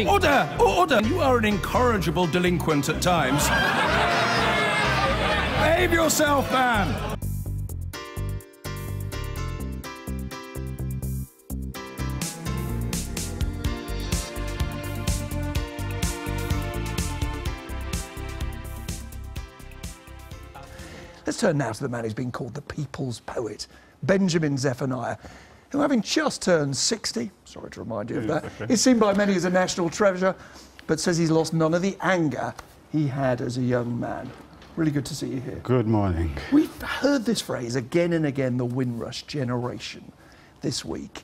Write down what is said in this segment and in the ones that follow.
Order! Order! You are an incorrigible delinquent at times. Behave yourself, man! Let's turn now to the man who's been called the people's poet, Benjamin Zephaniah, who, having just turned 60, sorry to remind you of that, is seen by many as a national treasure, but says he's lost none of the anger he had as a young man. Really good to see you here. Good morning. We've heard this phrase again and again, the Windrush generation, this week.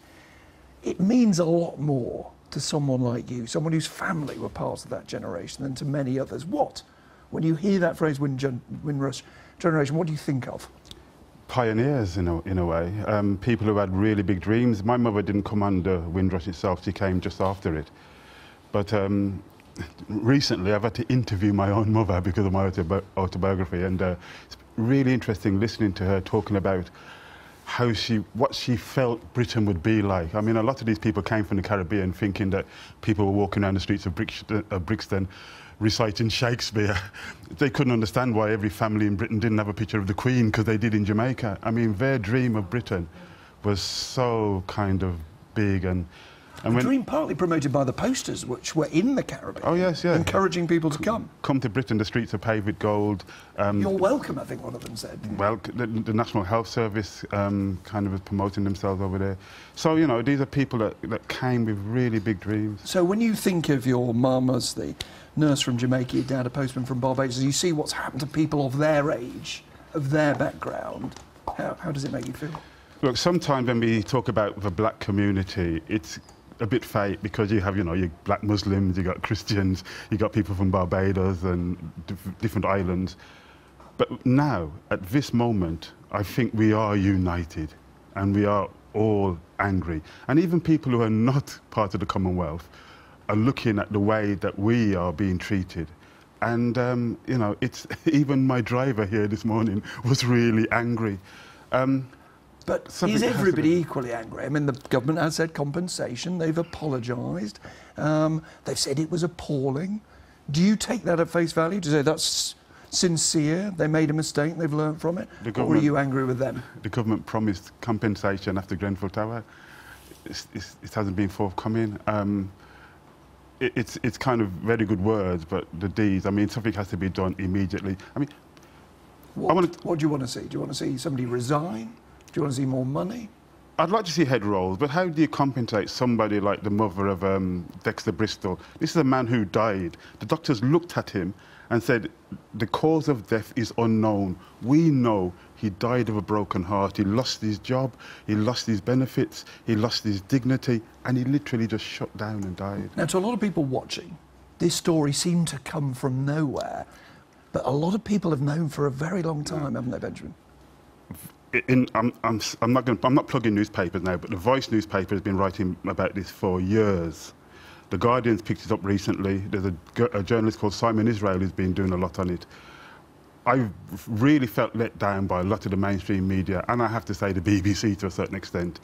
It means a lot more to someone like you, someone whose family were part of that generation, than to many others. What, when you hear that phrase, Windrush generation, what do you think of? Pioneers, in a way. People who had really big dreams. My mother didn't come under Windrush itself, she came just after it. But recently I've had to interview my own mother because of my autobiography, and it's really interesting listening to her talking about how what she felt Britain would be like. I mean, a lot of these people came from the Caribbean thinking that people were walking around the streets of Brixton reciting Shakespeare. They couldn't understand why every family in Britain didn't have a picture of the Queen, because they did in Jamaica. I mean, their dream of Britain was so kind of big, and a dream partly promoted by the posters, which were in the Caribbean. Oh, yes, yeah. Encouraging people to come. Come to Britain, the streets are paved with gold. You're welcome, I think one of them said. Well, the National Health Service kind of was promoting themselves over there. So, you know, these are people that came with really big dreams. So when you think of your mum as the nurse from Jamaica, your dad a postman from Barbados, you see what's happened to people of their age, of their background, how does it make you feel? Look, sometimes when we talk about the black community, it's a bit fake, because you have, you know, your black Muslims, you got Christians, you got people from Barbados and different islands. But now, at this moment, I think we are united and we are all angry. And even people who are not part of the Commonwealth are looking at the way that we are being treated. And, you know, it's even my driver here this morning was really angry. But is everybody equally angry? I mean, the government has said compensation, they've apologised, they've said it was appalling. Do you take that at face value, to say that's sincere, they made a mistake, they've learned from it? Or are you angry with them? The government promised compensation after Grenfell Tower. It hasn't been forthcoming. It's kind of very good words, but the deeds, I mean, something has to be done immediately. I mean, what do you want to see? Do you want to see somebody resign? Do you want to see more money? I'd like to see head rolls, but how do you compensate somebody like the mother of Dexter Bristol? This is a man who died. The doctors looked at him and said, the cause of death is unknown. We know he died of a broken heart. He lost his job, he lost his benefits, he lost his dignity, and he literally just shut down and died. Now, to a lot of people watching, this story seemed to come from nowhere, but a lot of people have known for a very long time, haven't they, Benjamin? I'm not plugging newspapers now, but the Voice newspaper has been writing about this for years. The Guardian's picked it up recently. There's a journalist called Simon Israel who's been doing a lot on it. I really felt let down by a lot of the mainstream media, and I have to say the BBC to a certain extent.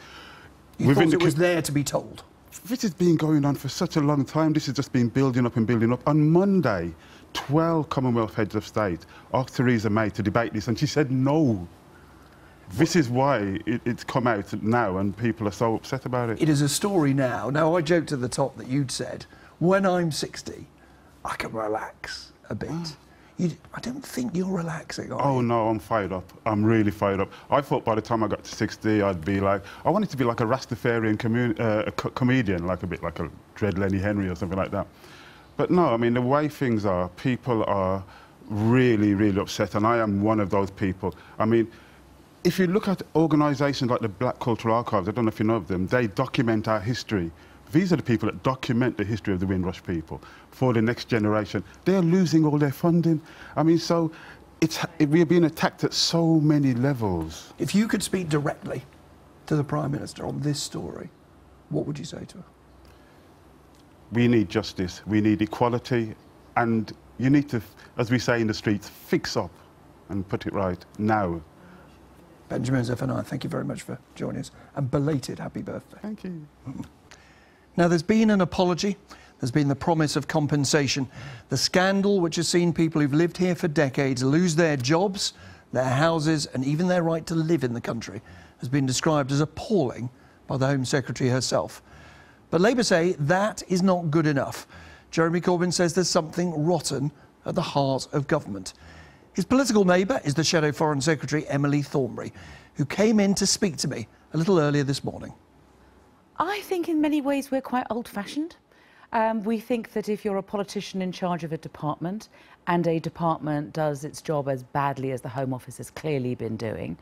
You thought it was there to be told? This has been going on for such a long time. This has just been building up and building up. On Monday, 12 Commonwealth heads of state asked Theresa May to debate this, and she said no. This is why it's come out now and people are so upset about it. It is a story now. Now, I joked at the top that you'd said, when I'm 60, I can relax a bit. I don't think you're relaxing, are you? Oh, no, I'm fired up. I'm really fired up. I thought by the time I got to 60, I'd be like, I wanted to be like a Rastafarian comedian, like a bit like a Dread Lenny Henry or something like that. But no, I mean, the way things are, people are really, really upset, and I am one of those people. I mean, if you look at organisations like the Black Cultural Archives, I don't know if you know of them, they document our history. These are the people that document the history of the Windrush people for the next generation. They're losing all their funding. I mean, so we're being attacked at so many levels. If you could speak directly to the Prime Minister on this story, what would you say to her? We need justice, we need equality, and you need to, as we say in the streets, fix up and put it right now. Benjamin Zephaniah, thank you very much for joining us, and belated happy birthday. Thank you. Now, there's been an apology. has been the promise of compensation. The scandal which has seen people who've lived here for decades lose their jobs, their houses and even their right to live in the country has been described as appalling by the Home Secretary herself. But Labour say that is not good enough. Jeremy Corbyn says there's something rotten at the heart of government. His political neighbour is the Shadow Foreign Secretary Emily Thornberry, who came in to speak to me a little earlier this morning. I think in many ways we're quite old-fashioned. We think that if you're a politician in charge of a department and a department does its job as badly as the Home Office has clearly been doing,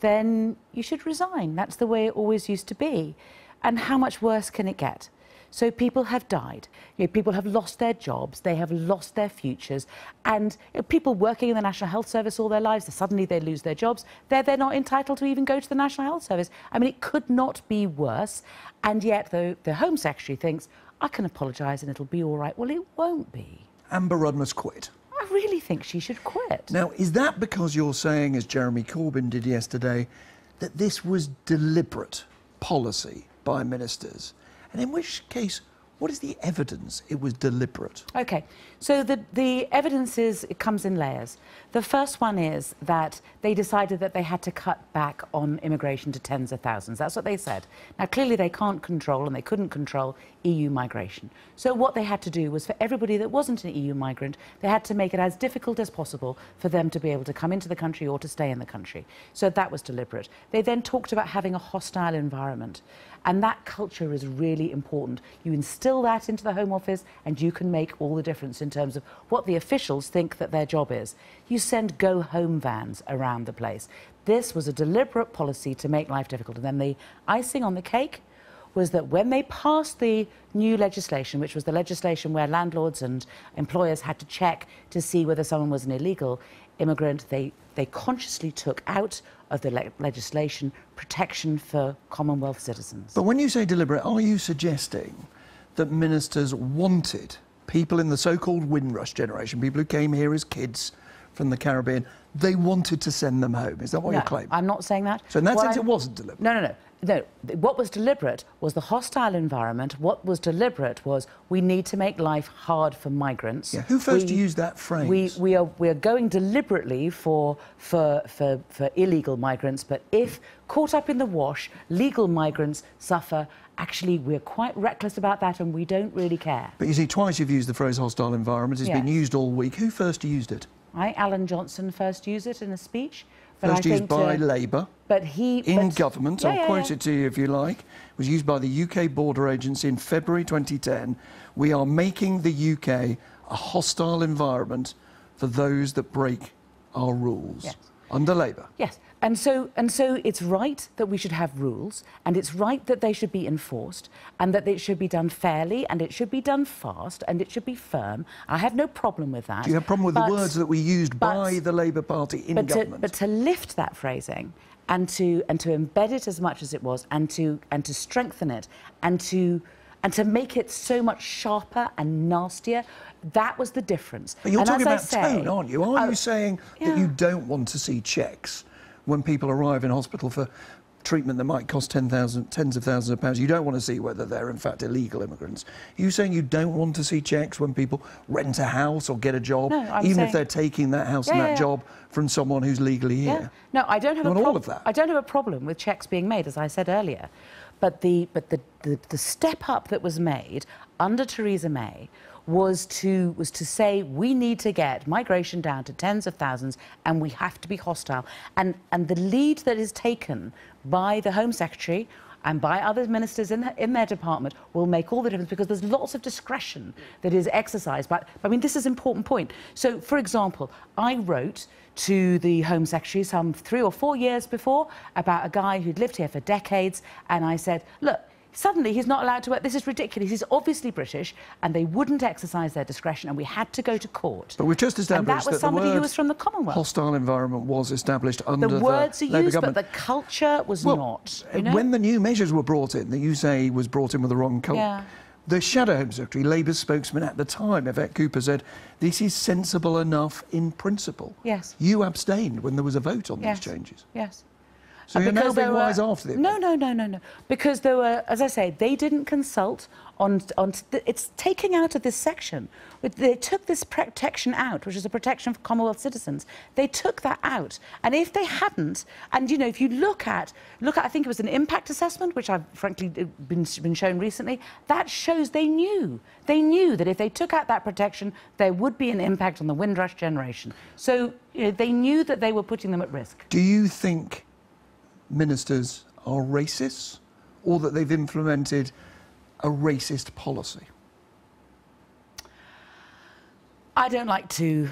then you should resign. That's the way it always used to be. And how much worse can it get? So people have died, people have lost their jobs, they have lost their futures, and people working in the National Health Service all their lives, suddenly they lose their jobs, they're not entitled to even go to the National Health Service. I mean, it could not be worse, and yet the Home Secretary thinks, I can apologise and it'll be all right. Well, it won't be. Amber Rudd must quit. I really think she should quit. Now, is that because you're saying, as Jeremy Corbyn did yesterday, that this was deliberate policy by ministers? And in which case, what is the evidence it was deliberate? OK, so the evidence is, it comes in layers. The first one is that they decided that they had to cut back on immigration to tens of thousands. That's what they said. Now, clearly they can't control and they couldn't control EU migration. So what they had to do was for everybody that wasn't an EU migrant, they had to make it as difficult as possible for them to be able to come into the country or to stay in the country. So that was deliberate. They then talked about having a hostile environment. And that culture is really important. You instill that into the Home Office and you can make all the difference in terms of what the officials think that their job is. You send go-home vans around the place. This was a deliberate policy to make life difficult. And then the icing on the cake was that when they passed the new legislation, which was the legislation where landlords and employers had to check to see whether someone was an illegal immigrant, they consciously took out of the legislation protection for Commonwealth citizens. But when you say deliberate, are you suggesting that ministers wanted people in the so-called Windrush generation, people who came here as kids from the Caribbean, they wanted to send them home? Is that what you're claiming? I'm not saying that. So in that sense, it wasn't deliberate? No. What was deliberate was the hostile environment. What was deliberate was we need to make life hard for migrants. Yeah, who first used that phrase? We are going deliberately for illegal migrants, but if caught up in the wash, legal migrants suffer. Actually, we're quite reckless about that and we don't really care. But you see, twice you've used the phrase hostile environment. It's been used all week. Who first used it? Alan Johnson first used it in a speech. First used by Labour, in government. I'll quote it to you if you like. It was used by the UK Border Agency in February 2010. We are making the UK a hostile environment for those that break our rules. Yes. Under Labour. Yes. And so it's right that we should have rules, and it's right that they should be enforced, and that it should be done fairly, and it should be done fast, and it should be firm. I have no problem with that. Do you have a problem with the words that were used by the Labour Party in government? But to lift that phrasing and to embed it as much as it was, and to strengthen it, and to make it so much sharper and nastier, that was the difference. But you're talking about tone, aren't you? Are you saying that you don't want to see checks when people arrive in hospital for treatment that might cost tens of thousands of pounds? You don't want to see whether they're in fact illegal immigrants. Are you saying you don't want to see checks when people rent a house or get a job, even if they're taking that house and that job from someone who's legally here? No, I don't have a all of that. I don't have a problem with checks being made, as I said earlier. But the step up that was made under Theresa May was to say we need to get migration down to tens of thousands and we have to be hostile. And the lead that is taken by the Home Secretary and by other ministers in their department will make all the difference, because there's lots of discretion that is exercised. But I mean, this is an important point. So, for example, I wrote to the Home Secretary some 3 or 4 years before about a guy who'd lived here for decades, and I said, look, suddenly he's not allowed to work. This is ridiculous. He's obviously British, and they wouldn't exercise their discretion, and we had to go to court. But we've just established that somebody who was from the Commonwealth. Hostile environment was established under the words are Labour used, government. but the culture was not. You know? When the new measures were brought in, that you say was brought in with the wrong culture, the Shadow Home Secretary, Labour's spokesman at the time, Yvette Cooper, said, this is sensible enough in principle. Yes. You abstained when there was a vote on these changes. Yes. So you're now being wise after the event? No. Because there were, as I say, they didn't consult on it's taking out of this section. They took this protection out, which is a protection for Commonwealth citizens. They took that out. And if they hadn't, and, you know, if you look at, I think it was an impact assessment, which I've frankly been shown recently, that shows they knew. They knew that if they took out that protection, there would be an impact on the Windrush generation. So, you know, they knew that they were putting them at risk. Do you think ministers are racists, or that they've implemented a racist policy? I don't like to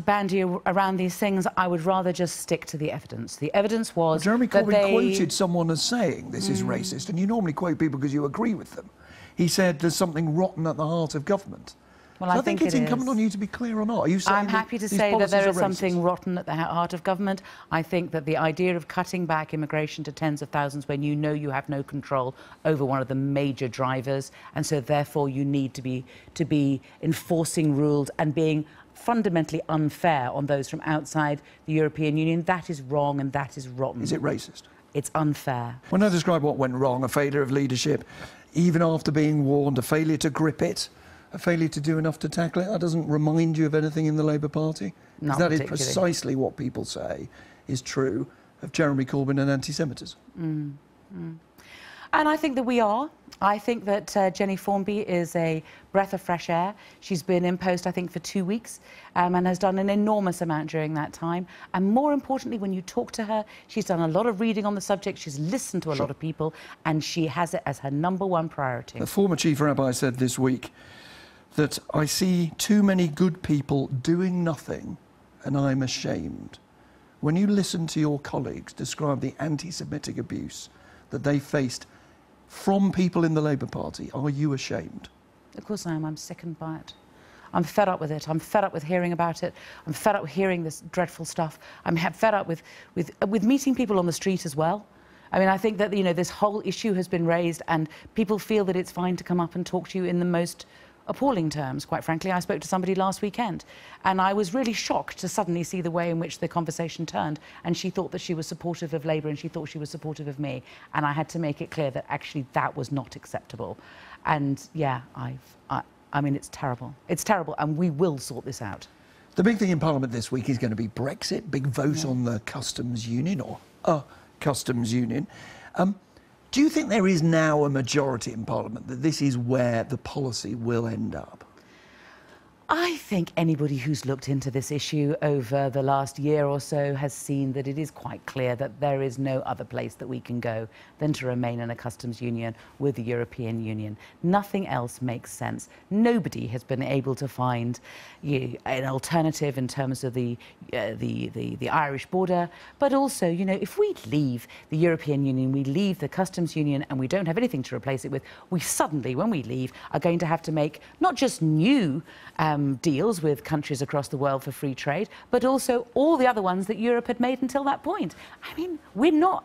bandy around these things. I would rather just stick to the evidence. The evidence was Jeremy that Corbyn quoted someone as saying this is racist, and you normally quote people because you agree with them. He said there's something rotten at the heart of government. Well, So I I think think it's it incumbent is. on you to be clear or not. Are you saying I'm happy to these say that policies there are is something racist? rotten at the heart of government. I think that the idea of cutting back immigration to tens of thousands when you know you have no control over one of the major drivers, and so therefore you need to be enforcing rules and being fundamentally unfair on those from outside the European Union, that is wrong and that is rotten. Is it racist? It's unfair. When I describe what went wrong, a failure of leadership, even after being warned, a failure to grip it, a failure to do enough to tackle it, that doesn't remind you of anything in the Labour Party? Not That is particularly. precisely what people say is true of Jeremy Corbyn and anti-Semitism. And I think that we are. I think that Jenny Formby is a breath of fresh air. She's been in post, I think, for 2 weeks and has done an enormous amount during that time. And more importantly, when you talk to her, she's done a lot of reading on the subject, she's listened to a lot of people, and she has it as her #1 priority. The former chief rabbi said this week that I see too many good people doing nothing and I'm ashamed. When you listen to your colleagues describe the anti-Semitic abuse that they faced from people in the Labour Party, are you ashamed? Of course I am. I'm sickened by it. I'm fed up with it. I'm fed up with hearing about it. I'm fed up with hearing this dreadful stuff. I'm fed up with meeting people on the street as well. I mean, I think that, you know, this whole issue has been raised and people feel that it's fine to come up and talk to you in the most appalling terms, quite frankly. I spoke to somebody last weekend and I was really shocked to suddenly see the way in which the conversation turned, and she thought that she was supportive of Labour and she thought she was supportive of me, and I had to make it clear that actually that was not acceptable. And yeah, I mean, it's terrible. It's terrible, and we will sort this out. The big thing in Parliament this week is going to be Brexit, big vote on the customs union, or a customs union. Do you think there is now a majority in Parliament that this is where the policy will end up? I think anybody who's looked into this issue over the last year or so has seen that it is quite clear that there is no other place that we can go than to remain in a customs union with the European Union. Nothing else makes sense. Nobody has been able to find an alternative in terms of the Irish border. But also, you know, if we leave the European Union, we leave the customs union and we don't have anything to replace it with, we suddenly, when we leave, are going to have to make not just new deals with countries across the world for free trade, but also all the other ones that Europe had made until that point. I mean,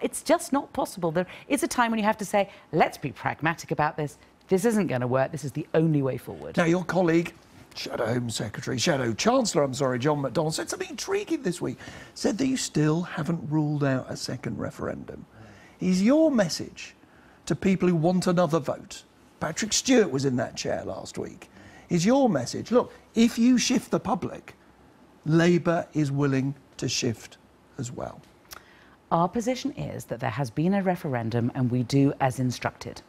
it's just not possible. There is a time when you have to say, let's be pragmatic about this. This isn't going to work. This is the only way forward. Now, your colleague, Shadow Chancellor, John McDonnell, said something intriguing this week. Said that you still haven't ruled out a second referendum. Is your message to people who want another vote? Patrick Stewart was in that chair last week. Is your message, look, if you shift the public, Labour is willing to shift as well? Our position is that there has been a referendum and we do as instructed.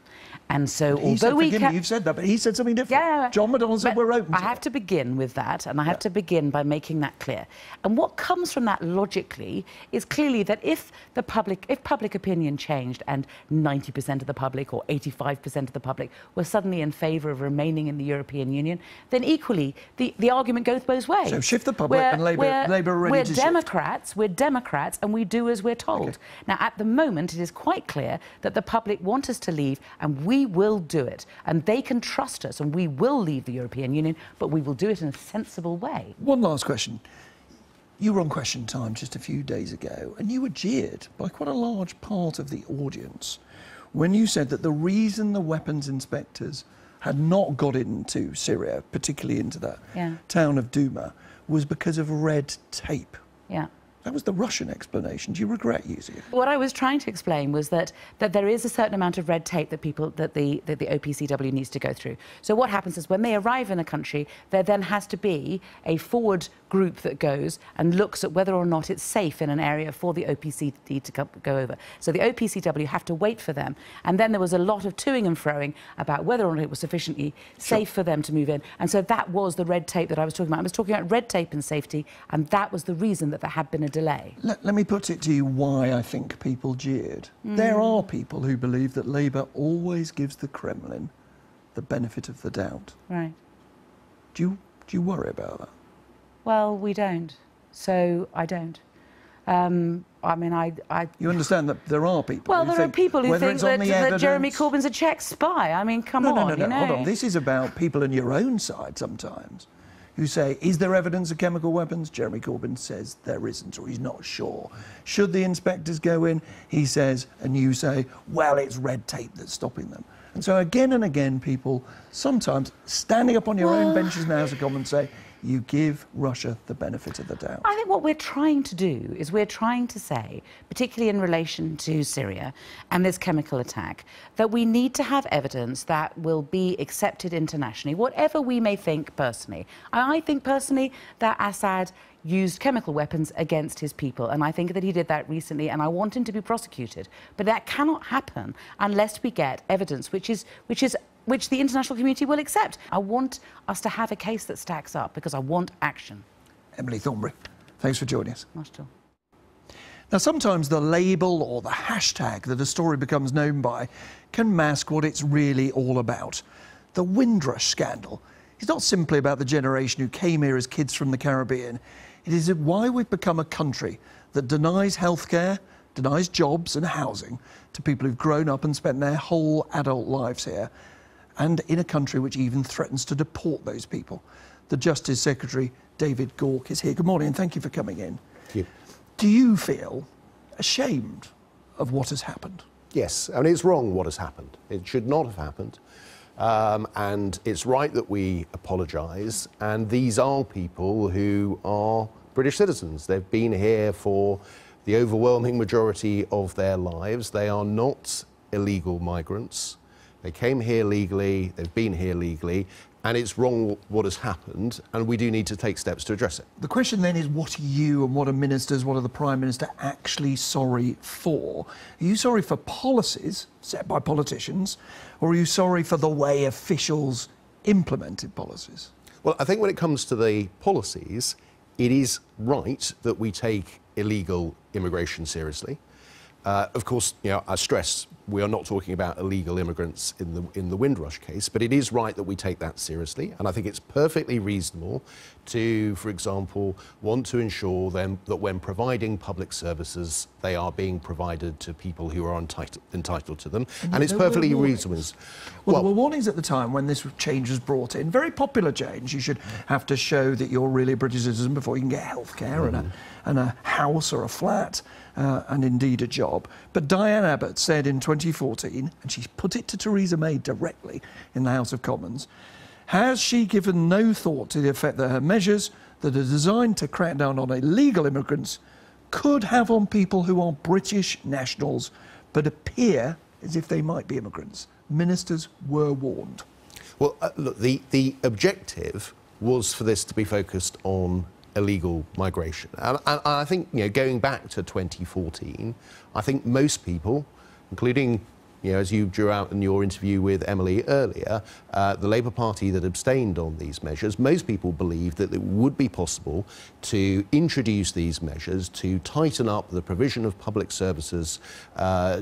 And so, Although we can... You've said that, but he said something different. Yeah. John McDonnell said we're open to I have to begin with that, and I have to begin by making that clear. And what comes from that logically is clearly that if public opinion changed and 90% of the public or 85% of the public were suddenly in favour of remaining in the European Union, then equally the argument goes both ways. So shift the public and Labour are ready to shift. We're Democrats and we do as we're told. Okay. Now, at the moment, it is quite clear that the public want us to leave, and we will do it. And they can trust us, and we will leave the European Union, but we will do it in a sensible way. One last question. You were on Question Time just a few days ago, and you were jeered by quite a large part of the audience when you said that the reason the weapons inspectors had not got into Syria, particularly into that town of Douma, was because of red tape. Yeah. That was the Russian explanation. Do you regret using it? What I was trying to explain was that there is a certain amount of red tape that the OPCW needs to go through. So what happens is when they arrive in a country, there then has to be a forward group that goes and looks at whether or not it's safe in an area for the OPCW to go over. So the OPCW have to wait for them. And then there was a lot of toing and froing about whether or not it was sufficiently safe for them to move in. And so that was the red tape that I was talking about. I was talking about red tape and safety, and that was the reason that there had been a delay. Let me put it to you why I think people jeered. There are people who believe that Labour always gives the Kremlin the benefit of the doubt. Right. Do you worry about that? Well, we don't. So I don't. I mean, You understand that there are people well, who there are people who think that Jeremy evidence... Corbyn's a Czech spy. I mean, come on, No, you know. hold on. This is about people on your own side sometimes who say, is there evidence of chemical weapons? Jeremy Corbyn says there isn't, or he's not sure. Should the inspectors go in? He says, and you say, well, it's red tape that's stopping them. And so again and again, people sometimes standing up on your own benches in the House of Commons say, you give Russia the benefit of the doubt. I think what we're trying to do is we're trying to say, particularly in relation to Syria and this chemical attack, that we need to have evidence that will be accepted internationally, whatever we may think personally. I think personally that Assad used chemical weapons against his people, and I think that he did that recently, and I want him to be prosecuted. But that cannot happen unless we get evidence which the international community will accept. I want us to have a case that stacks up because I want action. Emily Thornberry, thanks for joining us. Not at all. Now, sometimes the label or the hashtag that a story becomes known by can mask what it's really all about. The Windrush scandal is not simply about the generation who came here as kids from the Caribbean. It is why we've become a country that denies healthcare, denies jobs and housing to people who've grown up and spent their whole adult lives here, and in a country which even threatens to deport those people. The Justice Secretary, David Gauke, is here. Good morning, and thank you for coming in. Thank you. Do you feel ashamed of what has happened? Yes, I mean, it's wrong what has happened. It should not have happened. And it's right that we apologise. And these are people who are British citizens. They've been here for the overwhelming majority of their lives. They are not illegal migrants. They came here legally, they've been here legally, and it's wrong what has happened, and we do need to take steps to address it. The question then is, what are you and what are ministers, what are the Prime Minister actually sorry for? Are you sorry for policies set by politicians, or are you sorry for the way officials implemented policies? Well, I think when it comes to the policies, it is right that we take illegal immigration seriously. Of course, you know, I stress we are not talking about illegal immigrants in the Windrush case, but it is right that we take that seriously, and I think it's perfectly reasonable to, for example, want to ensure then that when providing public services, they are being provided to people who are entitled to them, and it's perfectly reasonable. Well, there were warnings at the time when this change was brought in. Very popular change. You should have to show that you're really a British citizen before you can get healthcare and a house or a flat. And indeed a job. But Diane Abbott said in 2014, and she put it to Theresa May directly in the House of Commons, has she given no thought to the effect that her measures that are designed to crack down on illegal immigrants could have on people who are British nationals but appear as if they might be immigrants? Ministers were warned. Well, look, the objective was for this to be focused on illegal migration. And I think, you know, going back to 2014, I think most people, including, you know, as you drew out in your interview with Emily earlier, the Labour Party that abstained on these measures, most people believed that it would be possible to introduce these measures to tighten up the provision of public services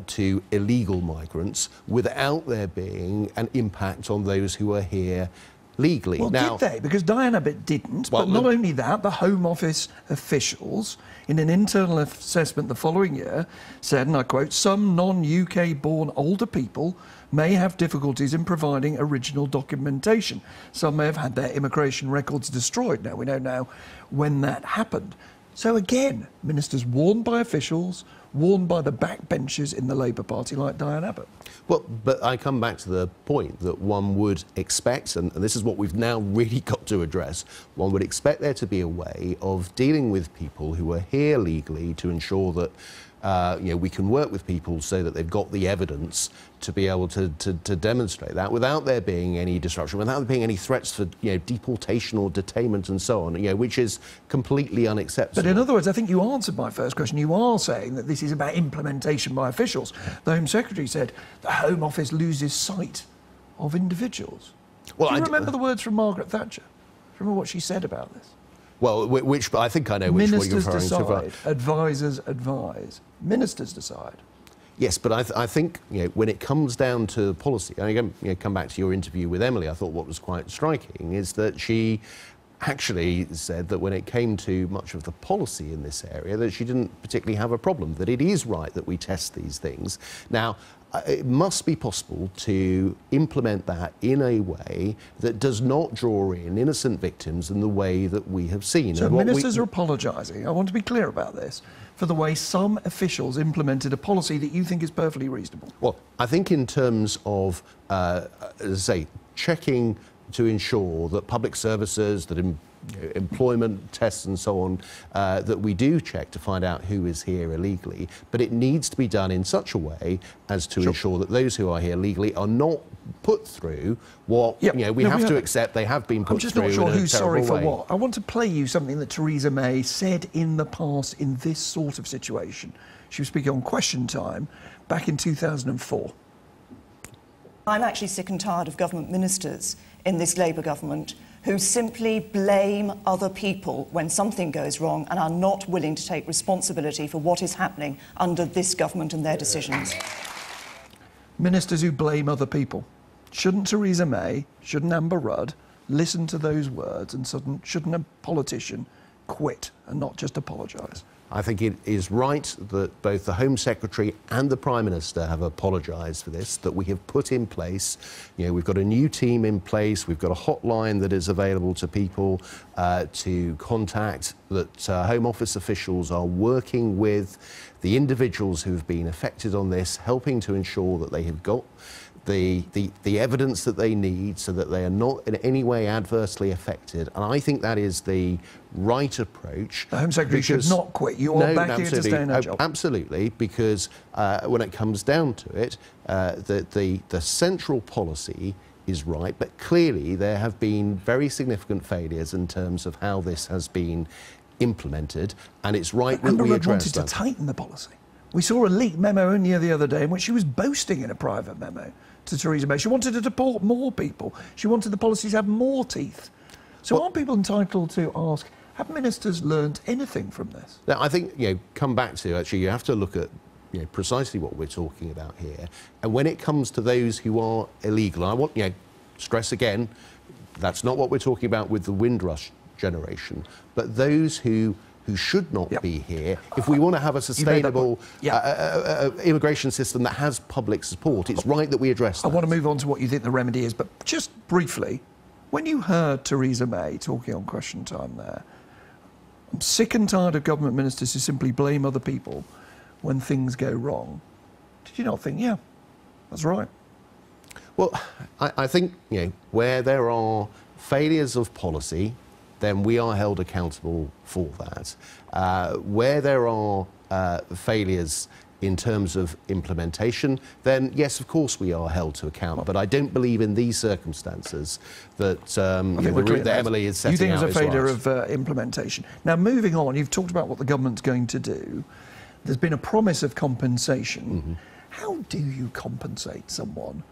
to illegal migrants without there being an impact on those who are here legally. Well, now, did they? Because Diane Abbott didn't. Well, but not only that, the Home Office officials, in an internal assessment the following year, said, and I quote, some non-UK born older people may have difficulties in providing original documentation. Some may have had their immigration records destroyed. Now, we know now when that happened. So again, ministers warned by officials, warned by the backbenchers in the Labour Party like Diane Abbott. Well, but I come back to the point that one would expect, and this is what we've now really got to address, one would expect there to be a way of dealing with people who are here legally to ensure that we can work with people so that they've got the evidence to be able to demonstrate that without there being any disruption, without there being any threats for deportation or detainment and so on, which is completely unacceptable. But in other words, I think you answered my first question. You are saying that this is about implementation by officials. The Home Secretary said the Home Office loses sight of individuals. Well, do you remember the words from Margaret Thatcher? Remember what she said about this? Well, which I think I know which one you're referring to. Ministers decide, advisers advise. Ministers decide. Yes, but I think when it comes down to policy, and again, come back to your interview with Emily, I thought what was quite striking is that she actually said that when it came to much of the policy in this area, that she didn't particularly have a problem, that it is right that we test these things. Now, it must be possible to implement that in a way that does not draw in innocent victims in the way that we have seen. So ministers are apologising, I want to be clear about this, for the way some officials implemented a policy that you think is perfectly reasonable. Well, I think in terms of, as I say, checking to ensure that public services, that employment tests and so on, that we do check to find out who is here illegally, but it needs to be done in such a way as to ensure that those who are here legally are not put through what we have to accept they have been put through. I'm just not sure who's sorry for way. what. I want to play you something that Theresa May said in the past in this sort of situation. She was speaking on Question Time back in 2004. I'm actually sick and tired of government ministers in this Labour government who simply blame other people when something goes wrong and are not willing to take responsibility for what is happening under this government and their decisions. Ministers who blame other people. Shouldn't Theresa May, shouldn't Amber Rudd listen to those words, and shouldn't a politician quit and not just apologise? I think it is right that both the Home Secretary and the Prime Minister have apologised for this, that we have put in place, we've got a new team in place, we've got a hotline that is available to people to contact, that Home Office officials are working with the individuals who have been affected on this, helping to ensure that they have got the evidence that they need so that they are not in any way adversely affected. And I think that is the right approach. The Home Secretary should not quit. You are back here to stay in her job. Absolutely, because when it comes down to it, the central policy is right, but clearly there have been very significant failures in terms of how this has been implemented, and it's right that we address that. Amber Rudd wanted to tighten the policy. We saw a leaked memo only the other day in which she was boasting in a private memo to Theresa May. She wanted to deport more people. She wanted the policies to have more teeth. So aren't people entitled to ask, have ministers learnt anything from this? Now, I think, come back to, actually, you have to look at precisely what we're talking about here. And when it comes to those who are illegal, and I want, stress again, that's not what we're talking about with the Windrush generation, but those who should not be here. If we want to have a sustainable immigration system that has public support, it's right that we address that. I want to move on to what you think the remedy is, but just briefly, when you heard Theresa May talking on Question Time there, I'm sick and tired of government ministers who simply blame other people when things go wrong. Did you not think, yeah, that's right? Well, I think, where there are failures of policy, then we are held accountable for that. Where there are failures in terms of implementation, then yes, of course we are held to account. But I don't believe in these circumstances that the route that Emily is setting out is right. You think there's a failure of implementation. Now, moving on, you've talked about what the government's going to do. There's been a promise of compensation. Mm-hmm. How do you compensate someone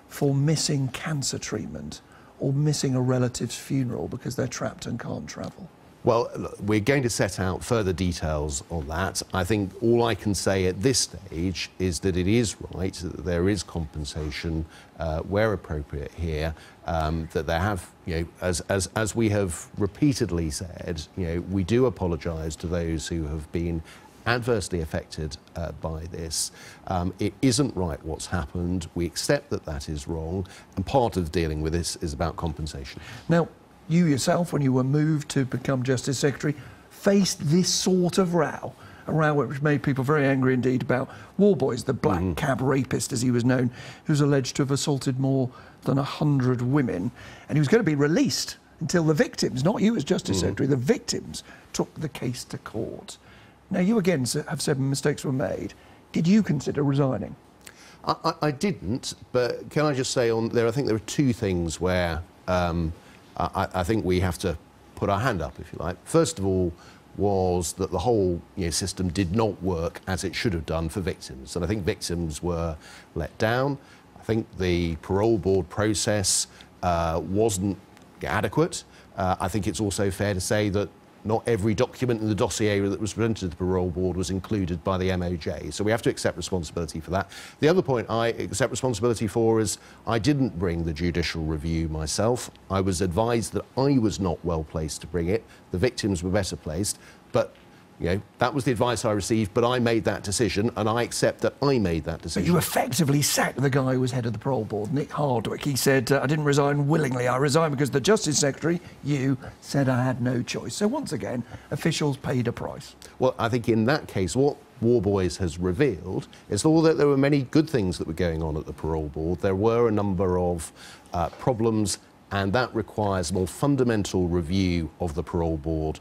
for missing cancer treatment or missing a relative's funeral because they're trapped and can't travel? Well, look, we're going to set out further details on that. I think all I can say at this stage is that it is right, that there is compensation where appropriate here, that there have, as we have repeatedly said, we do apologise to those who have been adversely affected by this. It isn't right what's happened. We accept that that is wrong, and part of dealing with this is about compensation. Now, you yourself, when you were moved to become Justice Secretary, faced this sort of row, a row which made people very angry indeed about Warboys, the black cab rapist, as he was known, who's alleged to have assaulted more than 100 women, and he was going to be released until the victims, not you as Justice Secretary, the victims took the case to court. Now, you again have said mistakes were made. Did you consider resigning? I didn't, but can I just say on there, I think there are two things where I think we have to put our hand up, if you like. First of all, was that the whole system did not work as it should have done for victims. And I think victims were let down. I think the parole board process wasn't adequate. I think it's also fair to say that not every document in the dossier that was presented to the parole board was included by the MOJ. So we have to accept responsibility for that. The other point I accept responsibility for is I didn't bring the judicial review myself. I was advised that I was not well placed to bring it. The victims were better placed. But that was the advice I received, but I made that decision, and I accept that I made that decision. But you effectively sacked the guy who was head of the parole board, Nick Hardwick. He said, I didn't resign willingly, I resigned because the Justice Secretary, you, said I had no choice. So once again, officials paid a price. Well, I think in that case, what Warboys has revealed is that there were many good things that were going on at the parole board. There were a number of problems, and that requires more fundamental review of the parole board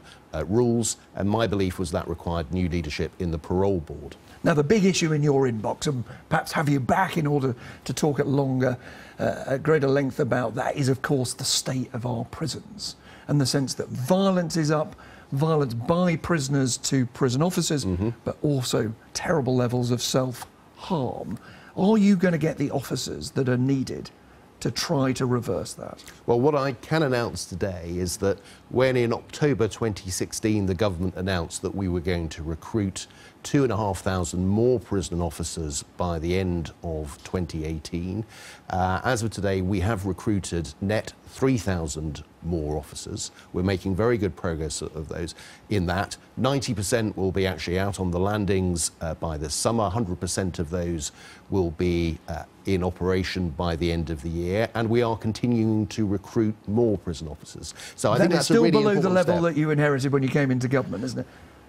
rules, and my belief was that required new leadership in the parole board. Now, the big issue in your inbox, and perhaps have you back in order to talk at greater length about that, is of course the state of our prisons and the sense that violence is up, violence by prisoners to prison officers, but also terrible levels of self-harm. Are you going to get the officers that are needed to try to reverse that? Well, what I can announce today is that when in October 2016 the government announced that we were going to recruit 2,500 more prison officers by the end of 2018, as of today we have recruited net 3,000 more officers. We're making very good progress of those in that. 90% will be actually out on the landings by this summer. 100% of those will be in operation by the end of the year, and we are continuing to recruit more prison officers. So I think that's still a really below the level step. that you inherited when you came into government, isn't it?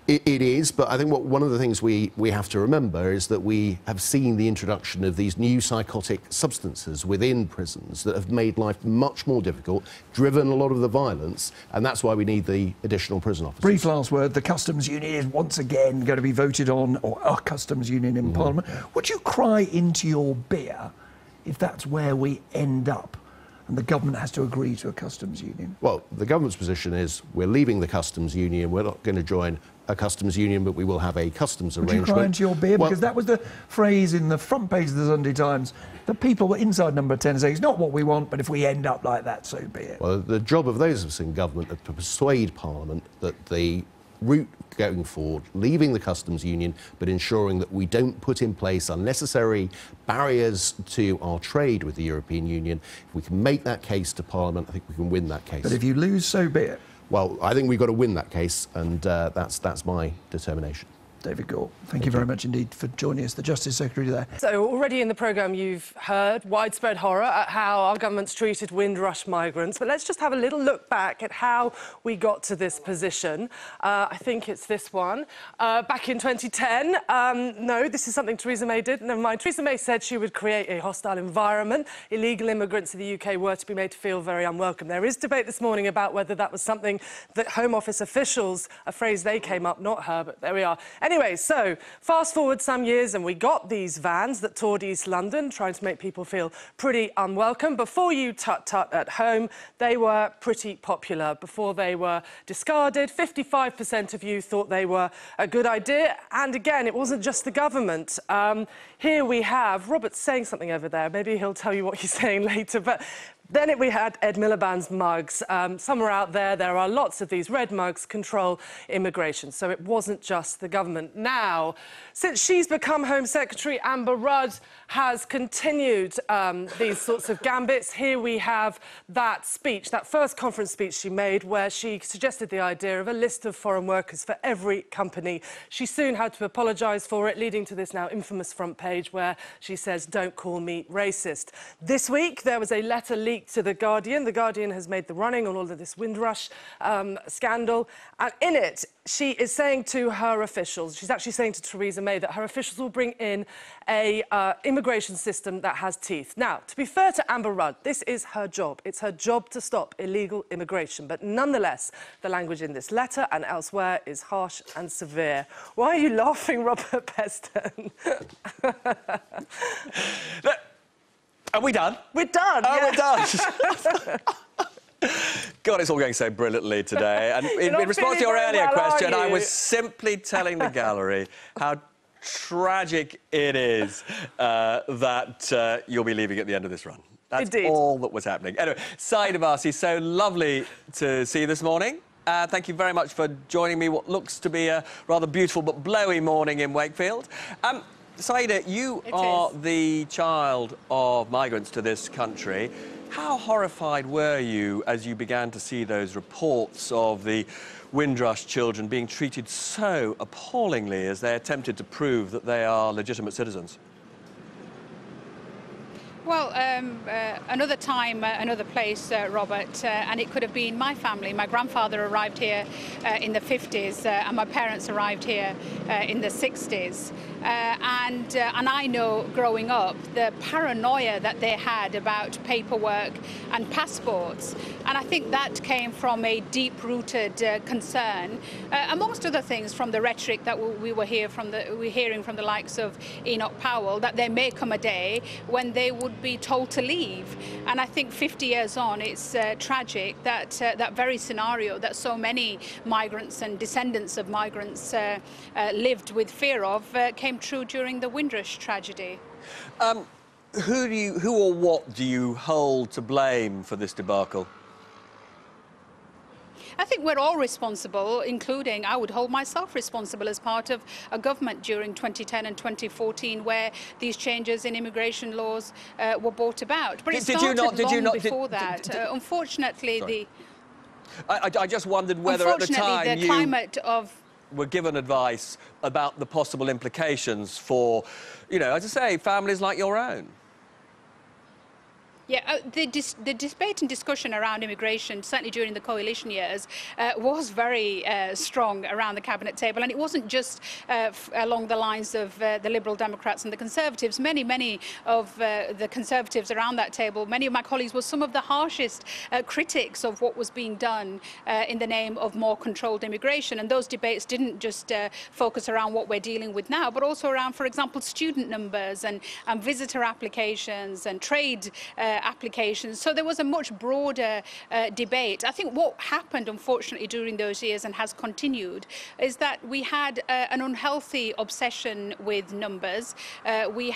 It is, but I think one of the things we have to remember is that we have seen the introduction of these new psychotic substances within prisons that have made life much more difficult, driven a lot of the violence, and that's why we need the additional prison officers. Brief last word, the customs union is once again going to be voted on, or a customs union in Parliament. Would you cry into your beer if that's where we end up and the government has to agree to a customs union? Well, the government's position is we're leaving the customs union, we're not going to join a customs union, but we will have a customs arrangement. Would you cry into your beer? Because that was the phrase in the front page of the Sunday Times. The people were inside Number 10 saying, it's not what we want, but if we end up like that, so be it. Well, the job of those of us in government is to persuade Parliament that the route going forward, leaving the customs union, but ensuring that we don't put in place unnecessary barriers to our trade with the European Union. If we can make that case to Parliament, I think we can win that case. But if you lose, so be it. Well, I think we've got to win that case, and that's my determination. David Gauke, thank you very much indeed for joining us, the Justice Secretary there. So already in the programme you've heard widespread horror at how our government's treated Windrush migrants, but let's just have a little look back at how we got to this position. I think it's this one. Back in 2010, no, this is something Theresa May did. Never mind. Theresa May said she would create a hostile environment. Illegal immigrants in the UK were to be made to feel very unwelcome. There is debate this morning about whether that was something that Home Office officials, a phrase they came up, not her, but there we are. Anyway, so fast forward some years and we got these vans that toured East London, trying to make people feel pretty unwelcome. Before you tut-tut at home, they were pretty popular. Before they were discarded, 55% of you thought they were a good idea. And again, it wasn't just the government. Here we have, Robert's saying something over there. Maybe he'll tell you what he's saying later. But then we had Ed Miliband's mugs. Somewhere out there, there are lots of these red mugs control immigration. So it wasn't just the government. Now, since she's become Home Secretary, Amber Rudd has continued these sorts of gambits. Here we have that speech, that first conference speech she made, where she suggested the idea of a list of foreign workers for every company. She soon had to apologise for it, leading to this now infamous front page where she says, "Don't call me racist." This week, there was a letter leaked speak to The Guardian. The Guardian has made the running on all of this Windrush scandal. And in it, she is saying to her officials, she's actually saying to Theresa May that her officials will bring in a immigration system that has teeth. Now, to be fair to Amber Rudd, this is her job. It's her job to stop illegal immigration. But nonetheless, the language in this letter and elsewhere is harsh and severe. Why are you laughing, Robert Peston? Are we done? We're done. Oh, yeah. we're done. God, it's all going so brilliantly today. And in response to your earlier question, I was simply telling the gallery how tragic it is that you'll be leaving at the end of this run. That's Indeed. all that was happening. Anyway, Saeed Abbasi, so lovely to see you this morning. Thank you very much for joining me what looks to be a rather beautiful but blowy morning in Wakefield. Saeeda, you are the child of migrants to this country. How horrified were you as you began to see those reports of the Windrush children being treated so appallingly as they attempted to prove that they are legitimate citizens? Well, another time, another place, Robert, and it could have been my family. My grandfather arrived here in the 50s and my parents arrived here in the 60s. And I know, growing up, the paranoia that they had about paperwork and passports. And I think that came from a deep-rooted concern, amongst other things, from the rhetoric that we're hearing from the likes of Enoch Powell, that there may come a day when they would be told to leave. And I think 50 years on, it's tragic that that very scenario that so many migrants and descendants of migrants lived with fear of came true during the Windrush tragedy. Who or what do you hold to blame for this debacle? I think we're all responsible, including, I would hold myself responsible as part of a government during 2010 and 2014 where these changes in immigration laws were brought about. But it started long before that. Unfortunately, I just wondered whether at the time the climate of were given advice about the possible implications for, you know, as I say, families like your own. Yeah, the debate and discussion around immigration, certainly during the coalition years, was very strong around the cabinet table. And it wasn't just along the lines of the Liberal Democrats and the Conservatives. Many of the Conservatives around that table, many of my colleagues were some of the harshest critics of what was being done in the name of more controlled immigration. And those debates didn't just focus around what we're dealing with now, but also around, for example, student numbers and visitor applications and trade applications. So there was a much broader debate. I think what happened, unfortunately, during those years and has continued is that we had an unhealthy obsession with numbers. We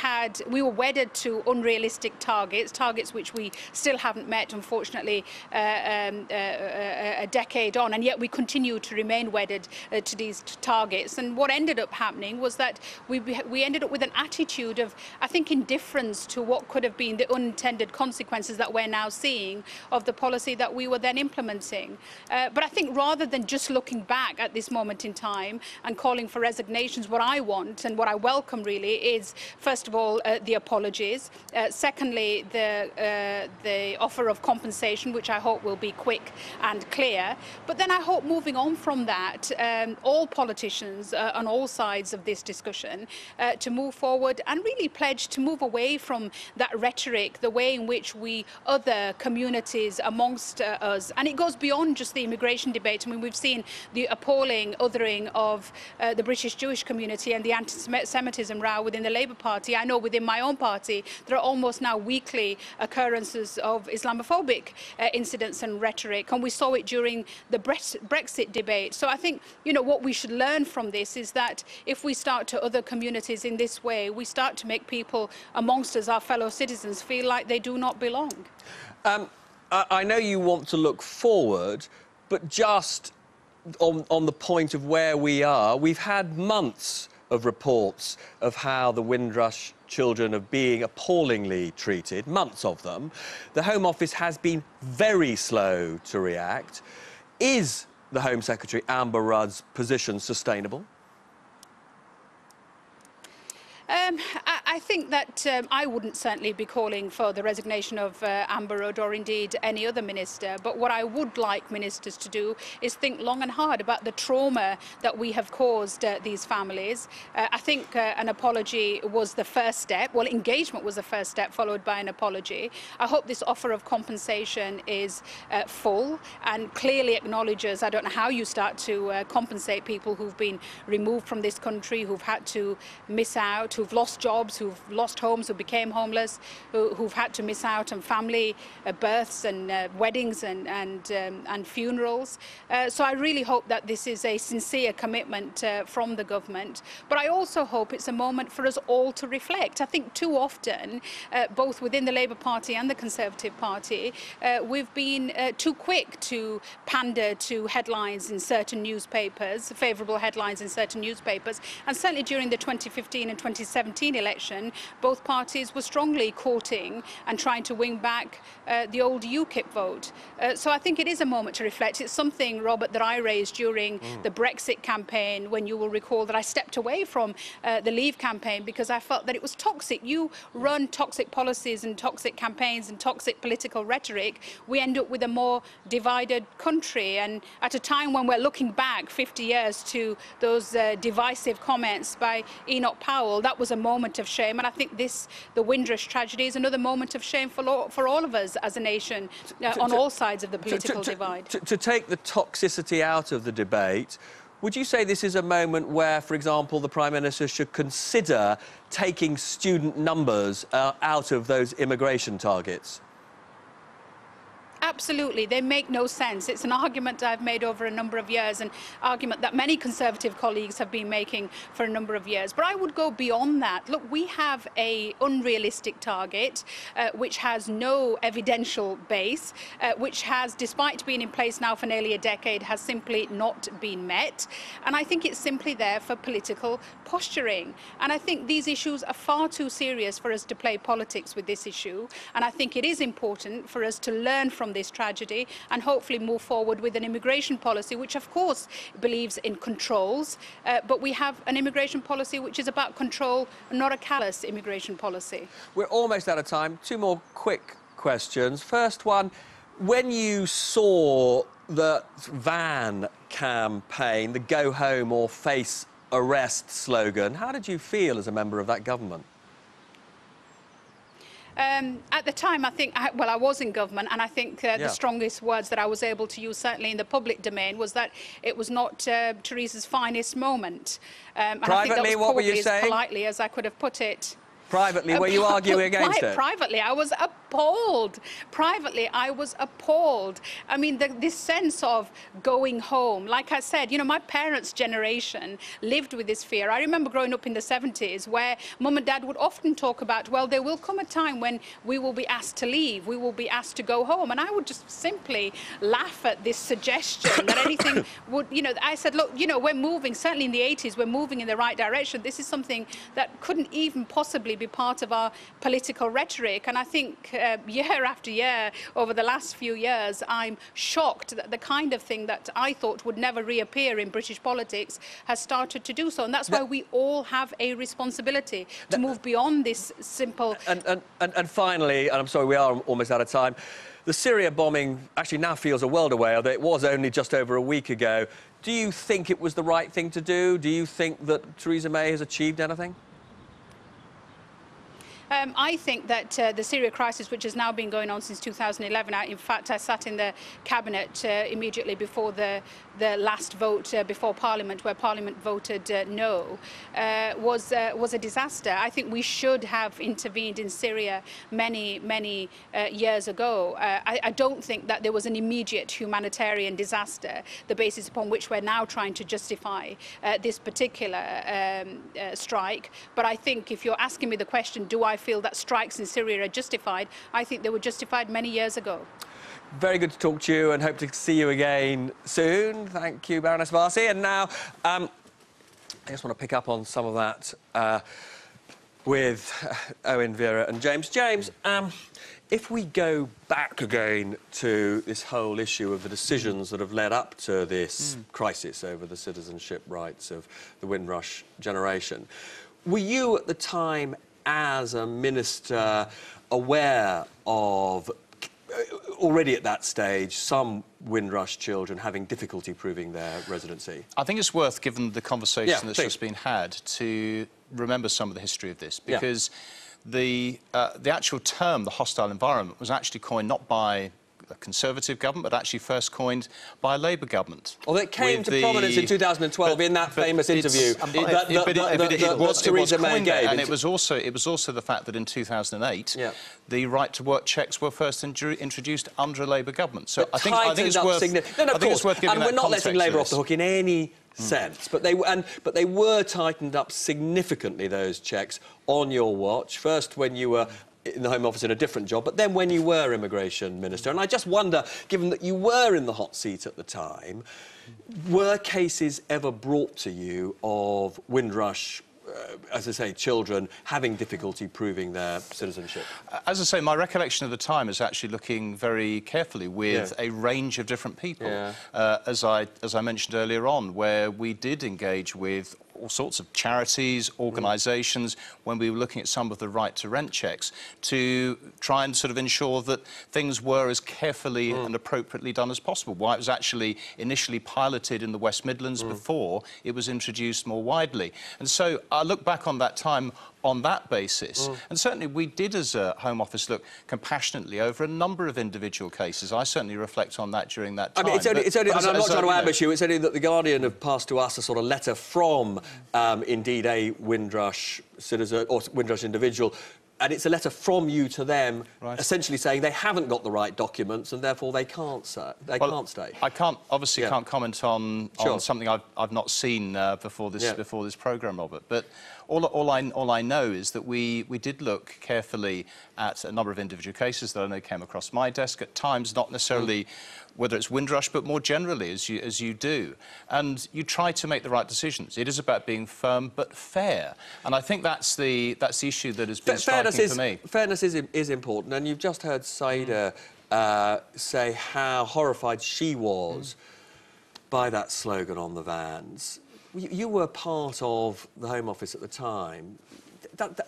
were wedded to unrealistic targets which we still haven't met, unfortunately, a decade on, and yet we continue to remain wedded to these targets. And what ended up happening was that we ended up with an attitude of, I think, indifference to what could have been the unintended consequences that we're now seeing of the policy that we were then implementing. But I think rather than just looking back at this moment in time and calling for resignations, what I want and what I welcome really is, first of all, the apologies. Secondly, the offer of compensation, which I hope will be quick and clear. But then I hope moving on from that, all politicians on all sides of this discussion to move forward and really pledge to move away from that rhetoric, the way in which other communities amongst us, and it goes beyond just the immigration debate. I mean, we've seen the appalling othering of the British Jewish community and the anti-Semitism row within the Labour Party. I know within my own party there are almost now weekly occurrences of Islamophobic incidents and rhetoric, and we saw it during the Brexit debate. So I think, you know, what we should learn from this is that if we start to other communities in this way, we start to make people amongst us, our fellow citizens, feel like they do not belong. I know you want to look forward, but just on the point of where we are, we've had months of reports of how the Windrush children are being appallingly treated, months of them. The Home Office has been very slow to react. Is the Home Secretary, Amber Rudd's, position sustainable? I think that I wouldn't certainly be calling for the resignation of Amber Rudd or indeed any other minister, but what I would like ministers to do is think long and hard about the trauma that we have caused these families. I think an apology was the first step. Well, engagement was the first step, followed by an apology. I hope this offer of compensation is full and clearly acknowledges, I don't know how you start to compensate people who've been removed from this country, who've had to miss out, who've lost jobs, who've lost homes, who became homeless, who've had to miss out on family births and weddings and funerals. So I really hope that this is a sincere commitment from the government. But I also hope it's a moment for us all to reflect. I think too often, both within the Labour Party and the Conservative Party, we've been too quick to pander to headlines in certain newspapers, favourable headlines in certain newspapers, and certainly during the 2015 and 2017 election, both parties were strongly courting and trying to win back the old UKIP vote. So I think it is a moment to reflect. It's something, Robert, that I raised during the Brexit campaign, when you will recall that I stepped away from the Leave campaign because I felt that it was toxic. You run toxic policies and toxic campaigns and toxic political rhetoric, we end up with a more divided country. And at a time when we're looking back 50 years to those divisive comments by Enoch Powell, that was a moment of shame. And I think the Windrush tragedy is another moment of shame for all of us as a nation on all sides of the political divide. To take the toxicity out of the debate, would you say this is a moment where, for example, the Prime Minister should consider taking student numbers out of those immigration targets? Absolutely, they make no sense. It's an argument I've made over a number of years, an argument that many Conservative colleagues have been making for a number of years. But I would go beyond that. Look, we have an unrealistic target, which has no evidential base, which has, despite being in place now for nearly a decade, has simply not been met. And I think it's simply there for political posturing. And I think these issues are far too serious for us to play politics with this issue. And I think it is important for us to learn from this tragedy and hopefully move forward with an immigration policy which of course believes in controls, but we have an immigration policy which is about control and not a callous immigration policy. We're almost out of time. Two more quick questions. First one, when you saw the van campaign, the go home or face arrest slogan, how did you feel as a member of that government? At the time, I think, I was in government, and I think the strongest words that I was able to use, certainly in the public domain, was that it was not Theresa's finest moment. And Privately, I think that was what were you as saying? Politely as I could have put it. Privately, were you arguing against it? Privately, I was appalled. Privately, I was appalled. I mean, this sense of going home. Like I said, you know, my parents' generation lived with this fear. I remember growing up in the 70s where Mum and Dad would often talk about, well, there will come a time when we will be asked to leave, we will be asked to go home. And I would just simply laugh at this suggestion that anything would, you know, I said, look, you know, we're moving, certainly in the 80s, we're moving in the right direction. This is something that couldn't even possibly be part of our political rhetoric. And I think year after year, over the last few years, I'm shocked that the kind of thing that I thought would never reappear in British politics has started to do so. And that's why we all have a responsibility to move beyond this simple... And finally, and I'm sorry, we are almost out of time, the Syria bombing actually now feels a world away, although it was only just over a week ago. Do you think it was the right thing to do? Do you think that Theresa May has achieved anything? I think that the Syria crisis, which has now been going on since 2011, in fact, I sat in the cabinet immediately before the last vote before Parliament, where Parliament voted no, was a disaster. I think we should have intervened in Syria many years ago. I don't think that there was an immediate humanitarian disaster, the basis upon which we're now trying to justify this particular strike. But I think if you're asking me the question, do I feel that strikes in Syria are justified, I think they were justified many years ago. Very good to talk to you and hope to see you again soon. Thank you, Baroness Varsi. And now, I just want to pick up on some of that with Owen, Vera and James. James, if we go back again to this whole issue of the decisions that have led up to this crisis over the citizenship rights of the Windrush generation, were you at the time as a minister, aware of, already at that stage, some Windrush children having difficulty proving their residency? I think it's worth, given the conversation that's just been had, to remember some of the history of this, because the actual term, the hostile environment, was actually coined not by a Conservative government, but actually first coined by a Labour government. Well, it came to prominence in 2012 in that famous interview that Theresa May gave. And it was also the fact that in 2008, the right to work checks were first introduced under a Labour government. So I think it's worth. It's worth giving and we're not letting Labour off the hook in any sense, but they were tightened up significantly, those checks, on your watch. First, when you were in the Home Office in a different job, but then when you were Immigration Minister. And I just wonder, given that you were in the hot seat at the time, were cases ever brought to you of Windrush, as I say, children having difficulty proving their citizenship? As I say, my recollection of the time is actually looking very carefully with a range of different people. As I mentioned earlier on, where we did engage with all sorts of charities, organisations, when we were looking at some of the right-to-rent checks, to try and sort of ensure that things were as carefully and appropriately done as possible. Why it was actually initially piloted in the West Midlands before it was introduced more widely. And so I look back on that time on that basis, and certainly we did, as a Home Office, look compassionately over a number of individual cases. I certainly reflect on that during that time. I mean, it's only and I'm not trying to ambush you, it's only that The Guardian have passed to us a sort of letter from, indeed, a Windrush citizen or Windrush individual, and it's a letter from you to them, essentially saying they haven't got the right documents and therefore they can't stay. I obviously can't comment on something I've not seen before this programme, Robert. But all I know is that we did look carefully at a number of individual cases that I know came across my desk at times, not necessarily whether it's Windrush, but more generally, as you do. And you try to make the right decisions. It is about being firm but fair. And I think that's the issue that has been striking for me. Fairness is important, and you've just heard Saida say how horrified she was by that slogan on the vans. You were part of the Home Office at the time.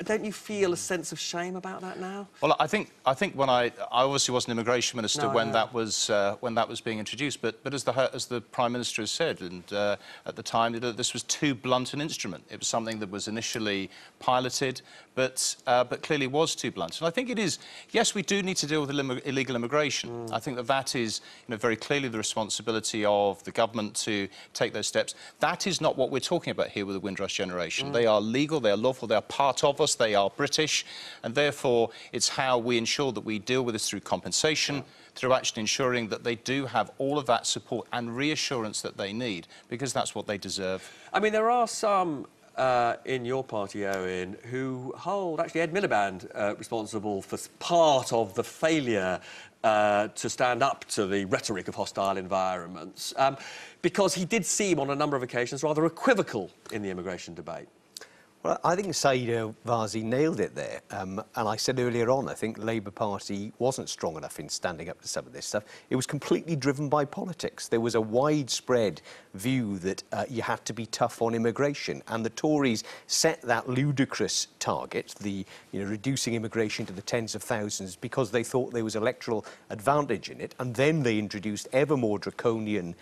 Don't you feel a sense of shame about that now? Well, I think when I obviously wasn't Immigration Minister when that was being introduced, but as the Prime Minister has said, and at the time, this was too blunt an instrument. It was something that was initially piloted, but clearly was too blunt. And I think it is. Yes, we do need to deal with illegal immigration. I think that is, very clearly the responsibility of the government to take those steps. That is not what we're talking about here with the Windrush generation. They are legal, they are lawful, they are part of us, they are British, and therefore it's how we ensure that we deal with this through compensation, through actually ensuring that they do have all of that support and reassurance that they need, because that's what they deserve. I mean, there are some in your party, Owen, who hold actually Ed Miliband responsible for part of the failure to stand up to the rhetoric of hostile environments, because he did seem on a number of occasions rather equivocal in the immigration debate. Well, I think Saida Vazi nailed it there. And I said earlier on, I think the Labour Party wasn't strong enough in standing up to some of this stuff. It was completely driven by politics. There was a widespread view that you had to be tough on immigration. And the Tories set that ludicrous target, the reducing immigration to the tens of thousands, because they thought there was electoral advantage in it. And then they introduced ever more draconian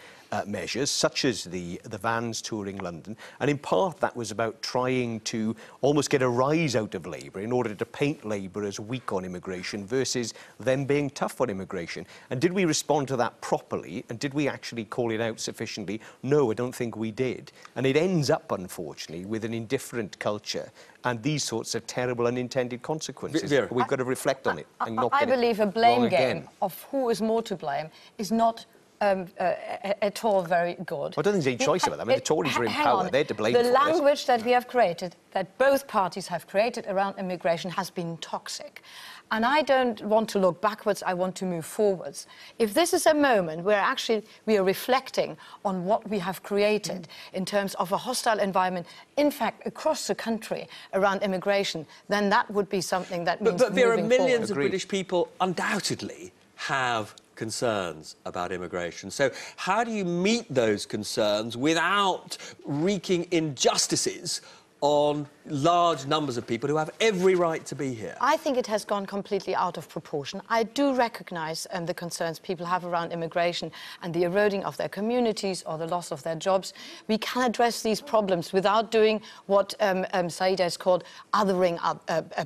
measures, such as the vans touring London, and in part that was about trying to almost get a rise out of Labour in order to paint Labour as weak on immigration versus them being tough on immigration. And did we respond to that properly, and did we actually call it out sufficiently? No, I don't think we did. And it ends up, unfortunately, with an indifferent culture and these sorts of terrible unintended consequences. Vera. We've got to reflect on it and not I get believe it a blame wrong game again. of who is more to blame is not at all very good. I don't think there's any choice about that. I mean, the Tories are in power. They're to blame for The language that we have created, that both parties have created around immigration, has been toxic. And I don't want to look backwards, I want to move forwards. If this is a moment where actually we are reflecting on what we have created in terms of a hostile environment, in fact, across the country around immigration, then that would be something that means But Vera, millions forward. of British people undoubtedly have concerns about immigration. So how do you meet those concerns without wreaking injustices on large numbers of people who have every right to be here? I think it has gone completely out of proportion. I do recognise the concerns people have around immigration and the eroding of their communities or the loss of their jobs. We can address these problems without doing what Saida has called othering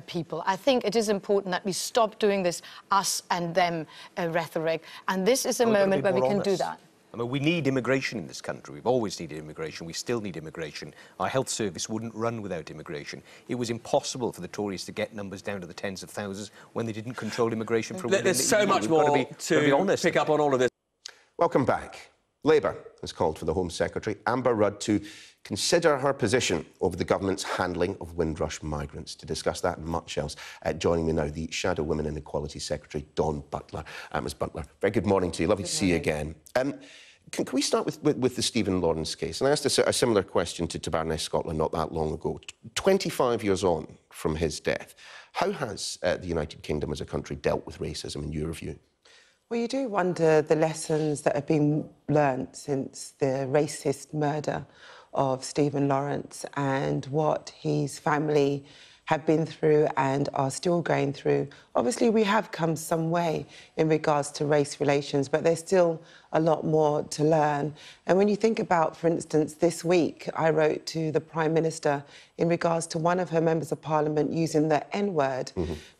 people. I think it is important that we stop doing this us and them rhetoric, and this is a moment where we can do that. I mean, we need immigration in this country. We've always needed immigration. We still need immigration. Our health service wouldn't run without immigration. It was impossible for the Tories to get numbers down to the tens of thousands when they didn't control immigration from within the EU. There's so much more to pick up on all of this. Welcome back. Labour has called for the Home Secretary, Amber Rudd, to consider her position over the government's handling of Windrush migrants. To discuss that and much else, joining me now, the Shadow Women and Equality Secretary, Dawn Butler. Ms Butler, very good morning to you. Lovely to see you again. Can we start with the Stephen Lawrence case? And I asked a similar question to Baroness Scotland not that long ago. 25 years on from his death, how has the United Kingdom as a country dealt with racism in your view? Well, you do wonder the lessons that have been learnt since the racist murder of Stephen Lawrence and what his family have been through and are still going through. Obviously, we have come some way in regards to race relations, but there's still a lot more to learn. And when you think about, for instance, this week, I wrote to the Prime Minister in regards to one of her members of Parliament using the N-word,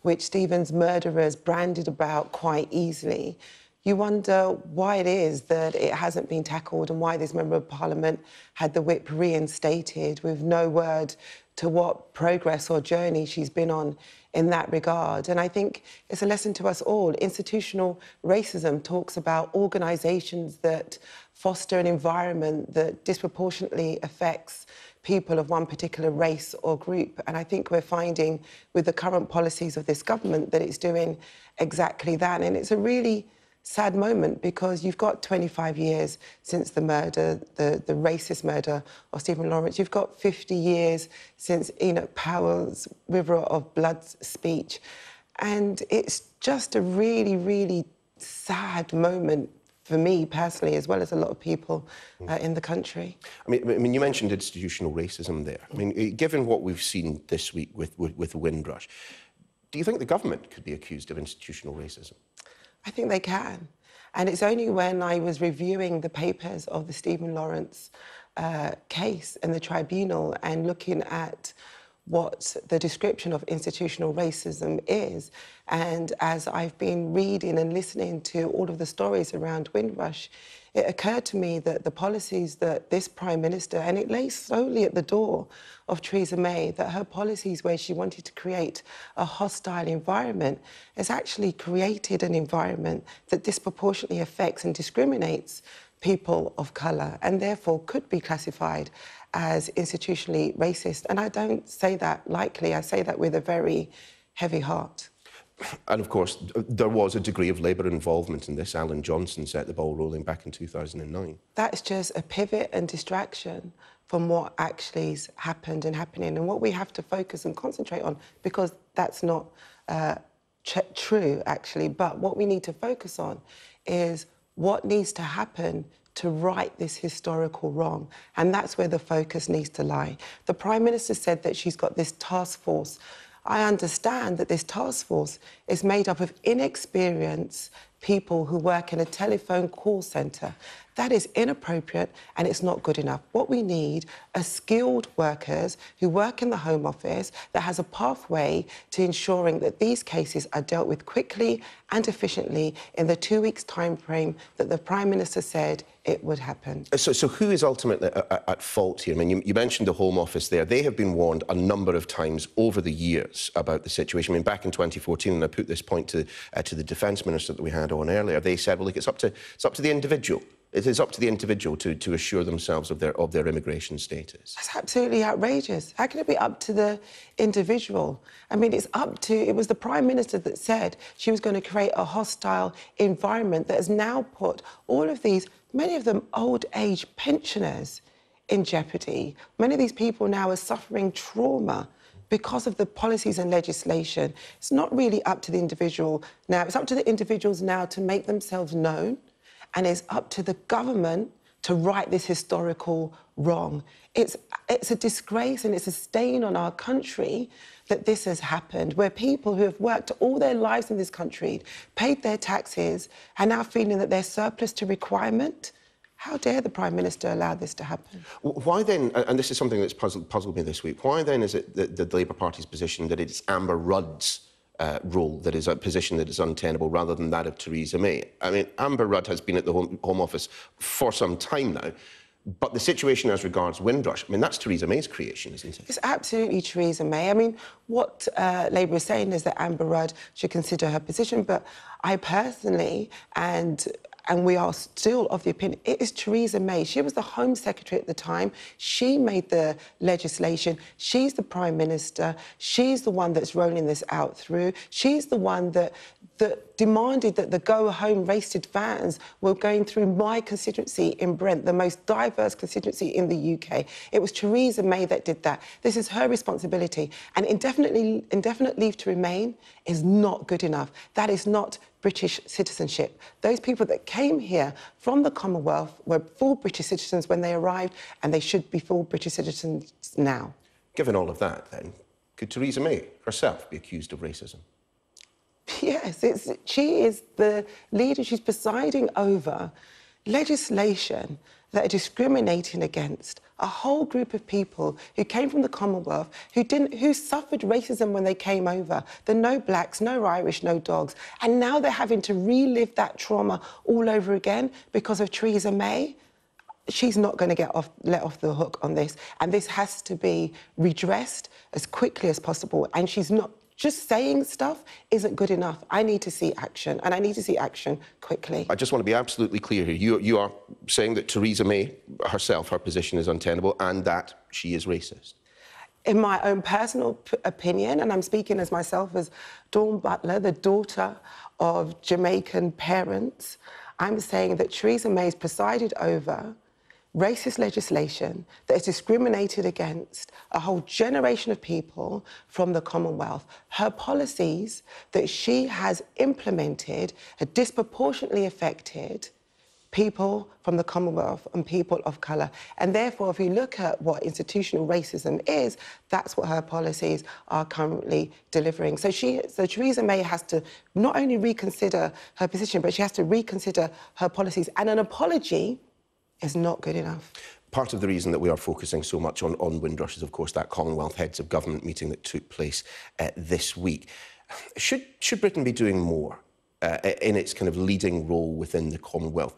which Stephen's murderers branded about quite easily. You wonder why it is that it hasn't been tackled and why this Member of Parliament had the whip reinstated with no word to what progress or journey she's been on in that regard. And I think it's a lesson to us all. Institutional racism talks about organisations that foster an environment that disproportionately affects people of one particular race or group. And I think we're finding with the current policies of this government that it's doing exactly that. And it's a really sad moment because you've got 25 years since the murder, the racist murder of Stephen Lawrence. You've got 50 years since Enoch Powell's River of Blood speech. And it's just a really, really sad moment for me personally, as well as a lot of people in the country. I mean, you mentioned institutional racism there. I mean, given what we've seen this week with Windrush, do you think the government could be accused of institutional racism? I think they can. And it's only when I was reviewing the papers of the Stephen Lawrence case in the tribunal and looking at what the description of institutional racism is, and as I've been reading and listening to all of the stories around Windrush, it occurred to me that the policies that this Prime Minister, and it lay solely at the door of Theresa May, that her policies where she wanted to create a hostile environment has actually created an environment that disproportionately affects and discriminates people of colour and therefore could be classified as institutionally racist. And I don't say that lightly, I say that with a very heavy heart. And of course, there was a degree of Labour involvement in this. Alan Johnson set the ball rolling back in 2009. That's just a pivot and distraction from what actually has happened and happening, and what we have to focus and concentrate on, because that's not true, actually, but what we need to focus on is what needs to happen to right this historical wrong, and that's where the focus needs to lie. The Prime Minister said that she's got this task force. I understand that this task force is made up of inexperienced people who work in a telephone call centre. That is inappropriate and it's not good enough. What we need are skilled workers who work in the Home Office that has a pathway to ensuring that these cases are dealt with quickly and efficiently in the 2 weeks time frame that the Prime Minister said it would happen. So who is ultimately at fault here? I mean, you mentioned the Home Office there. They have been warned a number of times over the years about the situation. I mean, back in 2014, and I put this point to the Defence Minister that we had on earlier, they said, well, look, it's up to the individual. It is up to the individual to assure themselves of their immigration status. That's absolutely outrageous. How can it be up to the individual? I mean, it was the Prime Minister that said she was going to create a hostile environment that has now put all of these, many of them old-age pensioners, in jeopardy. Many of these people now are suffering trauma because of the policies and legislation. It's not really up to the individual now. It's up to the individuals now to make themselves known, and it's up to the government to right this historical wrong. It's a disgrace and it's a stain on our country that this has happened, where people who have worked all their lives in this country, paid their taxes, are now feeling that they're surplus to requirement. How dare the Prime Minister allow this to happen? Why then, and this is something that's puzzled me this week, why then is it that the Labour Party's position that it's Amber Rudd's role that is a position that is untenable rather than that of Theresa May? I mean, Amber Rudd has been at the Home Office for some time now, but the situation as regards Windrush, I mean, that's Theresa May's creation, isn't it? It's absolutely Theresa May. I mean, what Labour is saying is that Amber Rudd should consider her position, but I personally, and we are still of the opinion, it is Theresa May. She was the Home Secretary at the time. She made the legislation. She's the Prime Minister. She's the one that's rolling this out through. She's the one that demanded that the go-home rated vans were going through my constituency in Brent, the most diverse constituency in the UK. It was Theresa May that did that. This is her responsibility. And indefinite leave to remain is not good enough. That is not British citizenship. Those people that came here from the Commonwealth were full British citizens when they arrived, and they should be full British citizens now. Given all of that, then, could Theresa May herself be accused of racism? Yes, she is the leader. She's presiding over legislation that are discriminating against a whole group of people who came from the Commonwealth, who suffered racism when they came over. There are no blacks, no Irish, no dogs. And now they're having to relive that trauma all over again because of Theresa May. She's not going to let off the hook on this. And this has to be redressed as quickly as possible. And she's not... Just saying stuff isn't good enough. I need to see action, and I need to see action quickly. I just want to be absolutely clear here. You are saying that Theresa May herself, her position is untenable, and that she is racist. In my own personal opinion, and I'm speaking as myself as Dawn Butler, the daughter of Jamaican parents, I'm saying that Theresa May's presided over racist legislation that has discriminated against a whole generation of people from the Commonwealth. Her policies that she has implemented have disproportionately affected people from the Commonwealth and people of colour. And therefore, if you look at what institutional racism is, that's what her policies are currently delivering. So Theresa May has to not only reconsider her position, but she has to reconsider her policies. And an apology is not good enough. Part of the reason that we are focusing so much on Windrush is, of course, that Commonwealth Heads of Government meeting that took place this week. Should Britain be doing more in its kind of leading role within the Commonwealth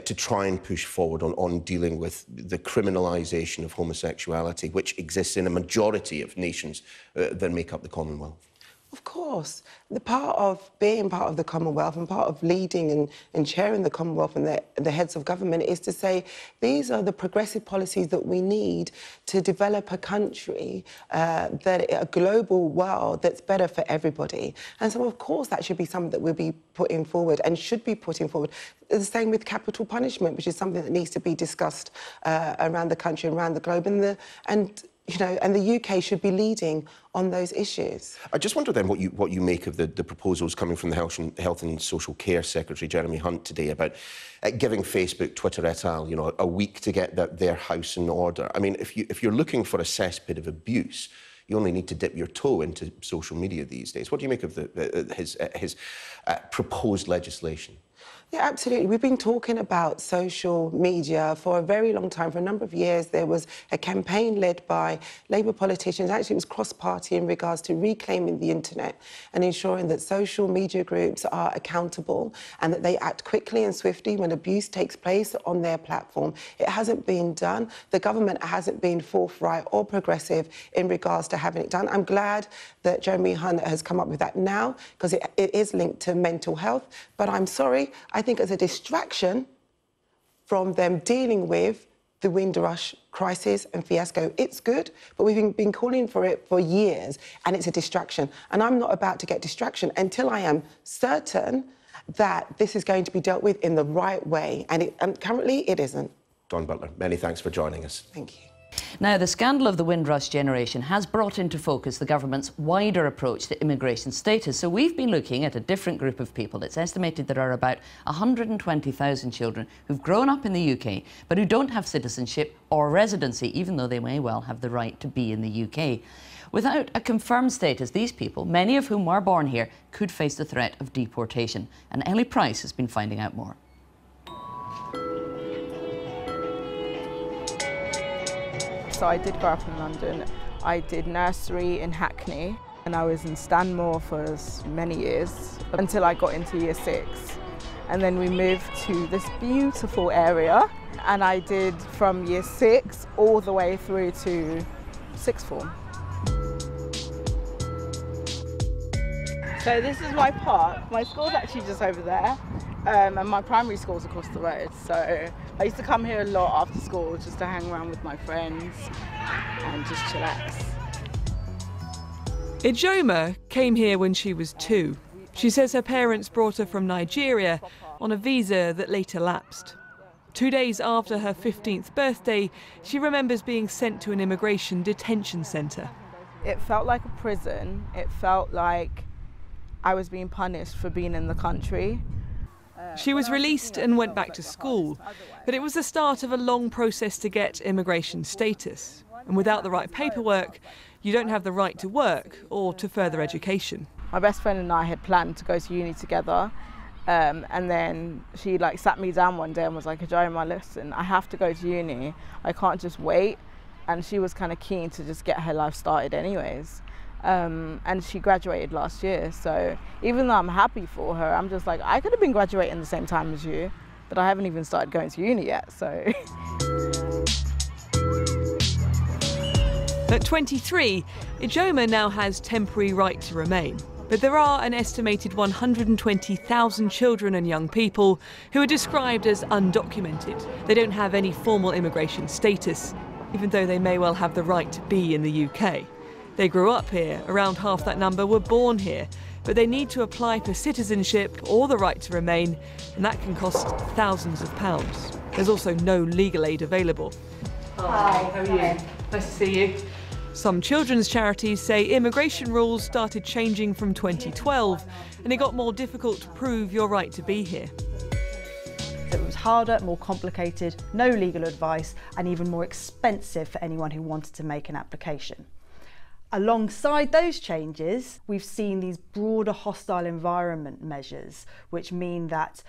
to try and push forward on dealing with the criminalisation of homosexuality, which exists in a majority of nations that make up the Commonwealth? Of course. The part of being part of the Commonwealth and part of leading and chairing the Commonwealth and the heads of government is to say these are the progressive policies that we need to develop a country, a global world that's better for everybody. And so, of course, that should be something that we'll be putting forward and should be putting forward. The same with capital punishment, which is something that needs to be discussed around the country and around the globe. And the UK should be leading on those issues. I just wonder then what you make of the proposals coming from the Health and Social Care Secretary, Jeremy Hunt, today about giving Facebook, Twitter et al., a week to get their house in order. I mean, if you're looking for a cesspit of abuse, you only need to dip your toe into social media these days. What do you make of his proposed legislation? Yeah, absolutely. We've been talking about social media for a very long time. For a number of years, there was a campaign led by Labour politicians. Actually, it was cross-party in regards to reclaiming the internet and ensuring that social media groups are accountable and that they act quickly and swiftly when abuse takes place on their platform. It hasn't been done. The government hasn't been forthright or progressive in regards to having it done. I'm glad that Jeremy Hunt has come up with that now because it is linked to mental health. But I'm sorry, I think as a distraction from them dealing with the Windrush crisis and fiasco. It's good, but we've been calling for it for years, and it's a distraction. And I'm not about to get distraction until I am certain that this is going to be dealt with in the right way. And currently, it isn't. Dawn Butler, many thanks for joining us. Thank you. Now, the scandal of the Windrush generation has brought into focus the government's wider approach to immigration status. So we've been looking at a different group of people. It's estimated there are about 120,000 children who've grown up in the UK, but who don't have citizenship or residency, even though they may well have the right to be in the UK. Without a confirmed status, these people, many of whom were born here, could face the threat of deportation. And Ellie Price has been finding out more. So I did grow up in London. I did nursery in Hackney and I was in Stanmore for many years until I got into year 6. And then we moved to this beautiful area and I did from year 6 all the way through to sixth form. So this is my park. My school's actually just over there. And my primary school's across the road. So I used to come here a lot after school just to hang around with my friends and just chillax. Ijoma came here when she was 2. She says her parents brought her from Nigeria on a visa that later lapsed. 2 days after her 15th birthday, she remembers being sent to an immigration detention centre. It felt like a prison. It felt like I was being punished for being in the country. She was released and went back to school, but it was the start of a long process to get immigration status. And without the right paperwork, you don't have the right to work or to further education. My best friend and I had planned to go to uni together, and then she sat me down one day and was like, Ijoma, listen, I have to go to uni. I can't just wait. And she was kind of keen to just get her life started anyways. And she graduated last year, so even though I'm happy for her, I'm just like, I could have been graduating the same time as you, but I haven't even started going to uni yet, so. At 23, Ijoma now has temporary right to remain, but there are an estimated 120,000 children and young people who are described as undocumented. They don't have any formal immigration status, even though they may well have the right to be in the UK. They grew up here, around half that number were born here, but they need to apply for citizenship or the right to remain, and that can cost thousands of pounds. There's also no legal aid available. Hi, how are you? Nice to see you. Some children's charities say immigration rules started changing from 2012, and it got more difficult to prove your right to be here. It was harder, more complicated, no legal advice, and even more expensive for anyone who wanted to make an application. Alongside those changes, we've seen these broader hostile environment measures, which mean that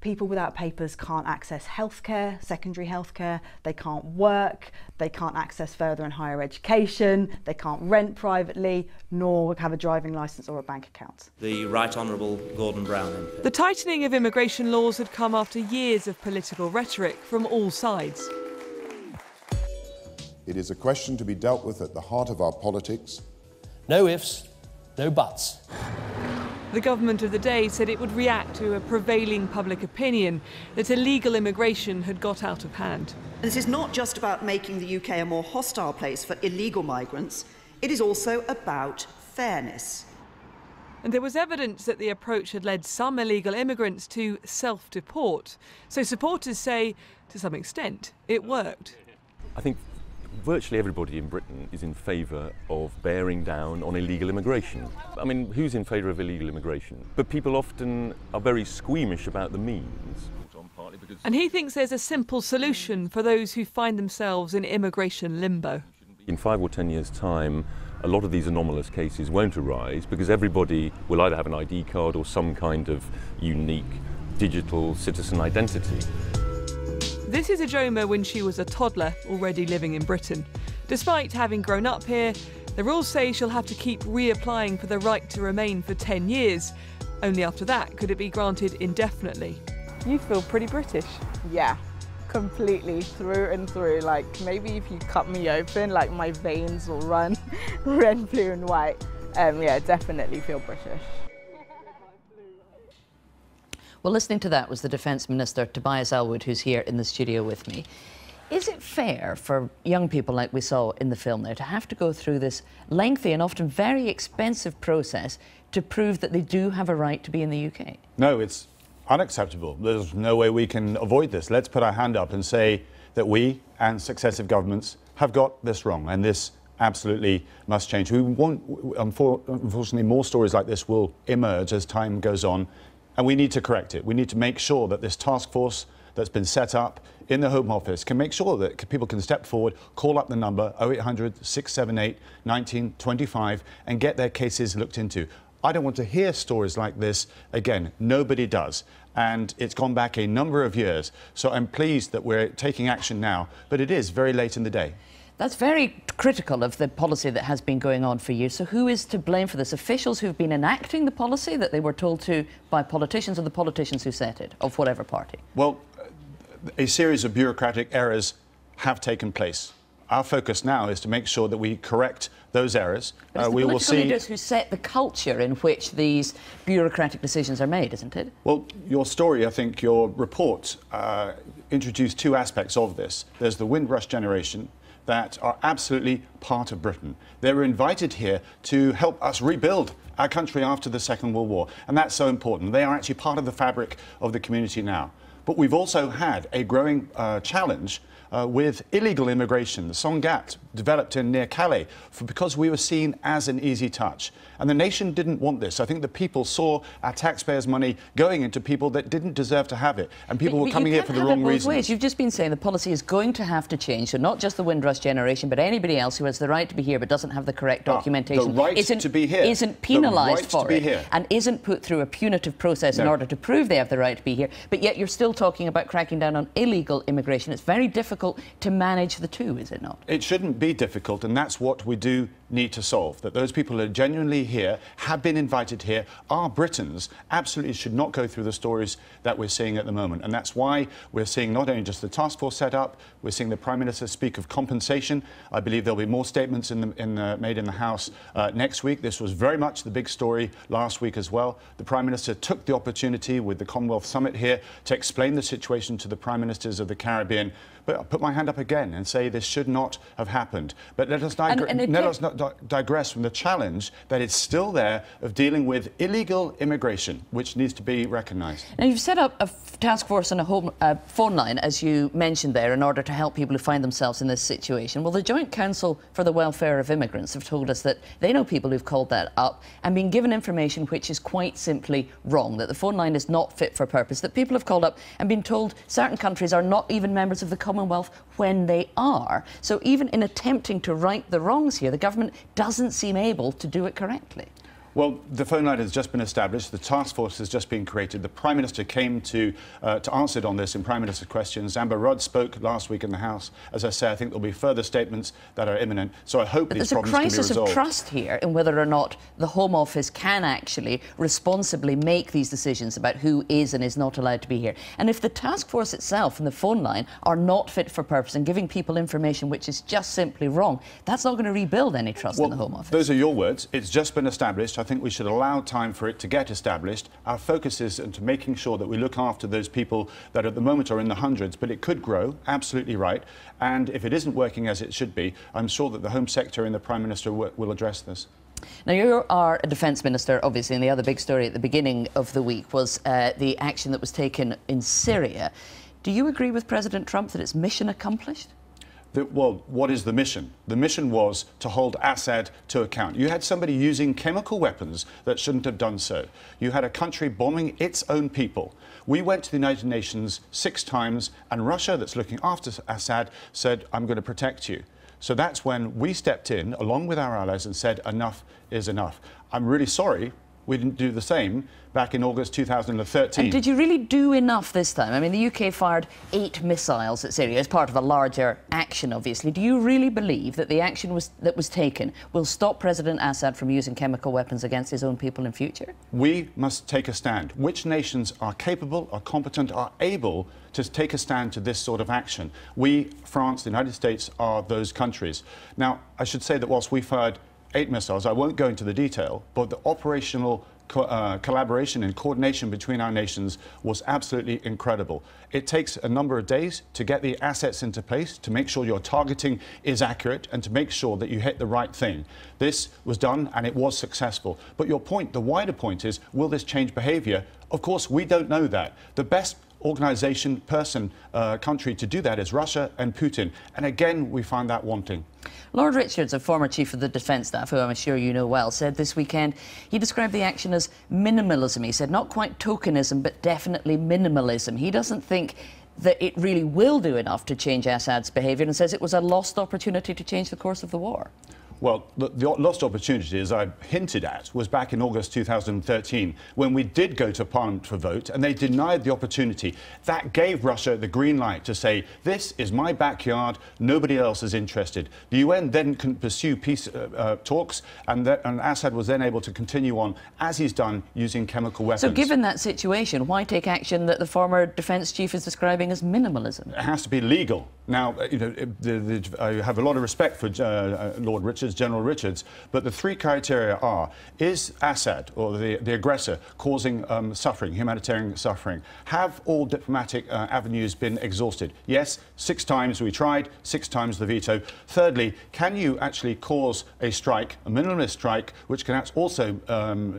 people without papers can't access healthcare, secondary healthcare, they can't work, they can't access further and higher education, they can't rent privately, nor have a driving licence or a bank account. The Right Honourable Gordon Brown MP. The tightening of immigration laws had come after years of political rhetoric from all sides. It is a question to be dealt with at the heart of our politics. No ifs, no buts. The government of the day said it would react to a prevailing public opinion that illegal immigration had got out of hand. This is not just about making the UK a more hostile place for illegal migrants, it is also about fairness. And there was evidence that the approach had led some illegal immigrants to self-deport. So supporters say, to some extent, it worked. I think virtually everybody in Britain is in favour of bearing down on illegal immigration. I mean, who's in favour of illegal immigration? But people often are very squeamish about the means. And he thinks there's a simple solution for those who find themselves in immigration limbo. In 5 or 10 years' time, a lot of these anomalous cases won't arise because everybody will either have an ID card or some kind of unique digital citizen identity. This is Ijoma when she was a toddler, already living in Britain. Despite having grown up here, the rules say she'll have to keep reapplying for the right to remain for 10 years. Only after that could it be granted indefinitely. You feel pretty British. Yeah, completely, through and through. Maybe if you cut me open, my veins will run red, blue and white. Yeah, definitely feel British. Well, listening to that was the Defence Minister, Tobias Ellwood, who's here in the studio with me. Is it fair for young people like we saw in the film there to have to go through this lengthy and often very expensive process to prove that they do have a right to be in the UK? No, it's unacceptable. There's no way we can avoid this. Let's put our hand up and say that we, and successive governments have got this wrong, and this absolutely must change. We won't, unfortunately, more stories like this will emerge as time goes on, and we need to correct it. We need to make sure that this task force that's been set up in the Home Office can make sure that people can step forward, call up the number 0800 678 1925 and get their cases looked into. I don't want to hear stories like this again. Nobody does. And it's gone back a number of years. So I'm pleased that we're taking action now, but it is very late in the day. That's very critical of the policy that has been going on for years. So who is to blame for this? Officials who've been enacting the policy that they were told to by politicians, or the politicians who set it, of whatever party? Well, a series of bureaucratic errors have taken place. Our focus now is to make sure that we correct those errors. We will see leaders who set the culture in which these bureaucratic decisions are made, isn't it? Well, your story, I think, your report introduced two aspects of this. There's the Windrush generation that are absolutely part of Britain. They were invited here to help us rebuild our country after the Second World War, and that's so important. They are actually part of the fabric of the community now. But we've also had a growing challenge with illegal immigration. The Sangatte developed in near Calais because we were seen as an easy touch. And the nation didn't want this. I think the people saw our taxpayers' money going into people that didn't deserve to have it. And people were coming here for the wrong reasons. You've just been saying the policy is going to have to change. So not just the Windrush generation, but anybody else who has the right to be here but doesn't have the correct documentation. The right to be here. Isn't penalised for it. And isn't put through a punitive process in order to prove they have the right to be here. But yet you're still talking about cracking down on illegal immigration. It's very difficult to manage the two, is it not? It shouldn't be difficult, and that's what we do need to solve. That those people who are genuinely here, have been invited here, are Britons, absolutely should not go through the stories that we're seeing at the moment. And that's why we're seeing not only just the task force set up, we're seeing the Prime Minister speak of compensation. I believe there'll be more statements made in the House next week. This was very much the big story last week as well. The Prime Minister took the opportunity with the Commonwealth Summit here to explain the situation to the Prime Ministers of the Caribbean. But I'll put my hand up again and say this should not have happened. But let us not digress from the challenge that is still there of dealing with illegal immigration, which needs to be recognised. Now, you've set up a task force and a phone line, as you mentioned there, in order to help people who find themselves in this situation. Well, the Joint Council for the Welfare of Immigrants have told us that they know people who've called that up and been given information which is quite simply wrong, that the phone line is not fit for purpose, that people have called up and been told certain countries are not even members of the Commonwealth when they are. So even in attempting to right the wrongs here, the government doesn't seem able to do it correctly. Well, the phone line has just been established. The task force has just been created. The Prime Minister came to answer on this in Prime Minister's questions. Amber Rudd spoke last week in the House. As I say, I think there'll be further statements that are imminent. So I hope these problems can be resolved. There's a crisis of trust here in whether or not the Home Office can actually responsibly make these decisions about who is and is not allowed to be here. And if the task force itself and the phone line are not fit for purpose and giving people information which is just simply wrong, that's not going to rebuild any trust in the Home Office. Those are your words. It's just been established. I think we should allow time for it to get established. Our focus is into making sure that we look after those people that at the moment are in the hundreds, but it could grow, absolutely right. And if it isn't working as it should be, I'm sure that the Home Secretary and the Prime Minister will address this. Now, you are a Defence Minister, obviously, and the other big story at the beginning of the week was the action that was taken in Syria. Do you agree with President Trump that it's mission accomplished? Well, what is the mission? The mission was to hold Assad to account. You had somebody using chemical weapons that shouldn't have done so. You had a country bombing its own people. We went to the United Nations 6 times, and Russia, that's looking after Assad, said, I'm going to protect you. So that's when we stepped in, along with our allies, and said, enough is enough. I'm really sorry we didn't do the same back in August 2013. And did you really do enough this time? I mean, the UK fired 8 missiles at Syria as part of a larger action, obviously. Do you really believe that the action that was taken will stop President Assad from using chemical weapons against his own people in future? We must take a stand. Which nations are capable, are competent, are able to take a stand to this sort of action? We, France, the United States, are those countries. Now, I should say that whilst we fired 8 missiles, I won't go into the detail, but the operational collaboration and coordination between our nations was absolutely incredible. It takes a number of days to get the assets into place, to make sure your targeting is accurate and to make sure that you hit the right thing. This was done and it was successful. But your point, the wider point is, will this change behaviour? Of course, we don't know that. The best organisation, person, country to do that is Russia and Putin. And again, we find that wanting. Lord Richards, a former chief of the Defence Staff, who I'm sure you know well, said this weekend he described the action as minimalism. He said not quite tokenism, but definitely minimalism. He doesn't think that it really will do enough to change Assad's behaviour and says it was a lost opportunity to change the course of the war. Well, the lost opportunity, as I hinted at, was back in August 2013, when we did go to Parliament for vote, and they denied the opportunity. That gave Russia the green light to say, this is my backyard, nobody else is interested. The UN then couldn't pursue peace talks, and Assad was then able to continue on, as he's done, using chemical weapons. So given that situation, why take action that the former defence chief is describing as minimalism? It has to be legal. Now, you know, I have a lot of respect for Lord Richards, General Richards, but the three criteria are: is Assad, or the aggressor, causing suffering, humanitarian suffering? Have all diplomatic avenues been exhausted? Yes, 6 times we tried, 6 times the veto. Thirdly, can you actually cause a strike, a minimalist strike, which can also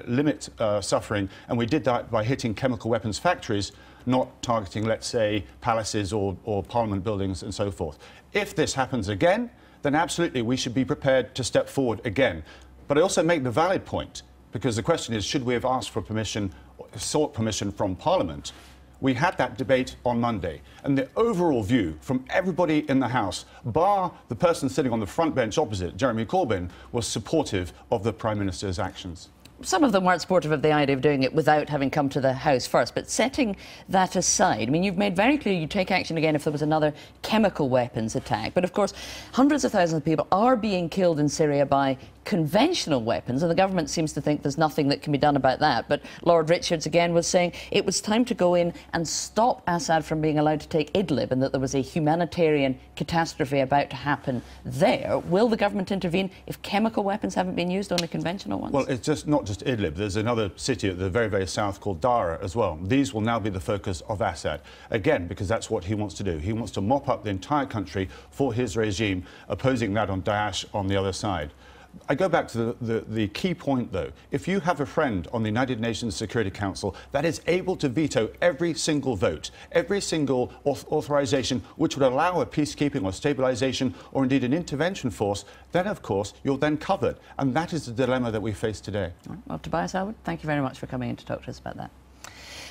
limit suffering? And we did that by hitting chemical weapons factories, not targeting, let's say, palaces or parliament buildings and so forth. If this happens again, then absolutely we should be prepared to step forward again. But I also make the valid point, because the question is, should we have asked for permission, sought permission from Parliament? We had that debate on Monday, and the overall view from everybody in the House, bar the person sitting on the front bench opposite, Jeremy Corbyn, was supportive of the Prime Minister's actions. Some of them weren't supportive of the idea of doing it without having come to the House first, but setting that aside, I mean, you've made very clear you'd take action again if there was another chemical weapons attack. But of course, hundreds of thousands of people are being killed in Syria by conventional weapons, and the government seems to think there's nothing that can be done about that. But Lord Richards again was saying it was time to go in and stop Assad from being allowed to take Idlib, and that there was a humanitarian catastrophe about to happen there. Will the government intervene if chemical weapons haven't been used, only conventional ones? Well, it's just not just Idlib. There's another city at the very, very south called Dara as well. These will now be the focus of Assad. Again, because that's what he wants to do. He wants to mop up the entire country for his regime, opposing that on Daesh on the other side. I go back to the key point, though. If you have a friend on the United Nations Security Council that is able to veto every single vote, every single authorization which would allow a peacekeeping or stabilization or indeed an intervention force, then, of course, you're then covered. And that is the dilemma that we face today. Well, Tobias Elwood, thank you very much for coming in to talk to us about that.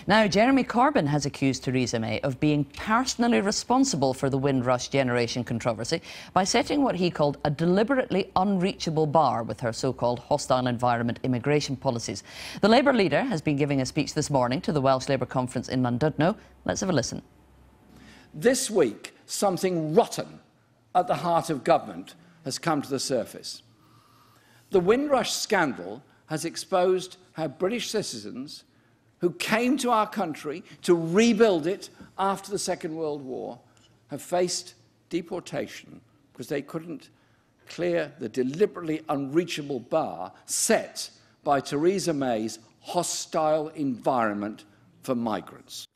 Now, Jeremy Corbyn has accused Theresa May of being personally responsible for the Windrush generation controversy by setting what he called a deliberately unreachable bar with her so-called hostile environment immigration policies. The Labour leader has been giving a speech this morning to the Welsh Labour conference in Llandudno. Let's have a listen. This week, something rotten at the heart of government has come to the surface. The Windrush scandal has exposed how British citizens who came to our country to rebuild it after the Second World War have faced deportation because they couldn't clear the deliberately unreachable bar set by Theresa May's hostile environment for migrants.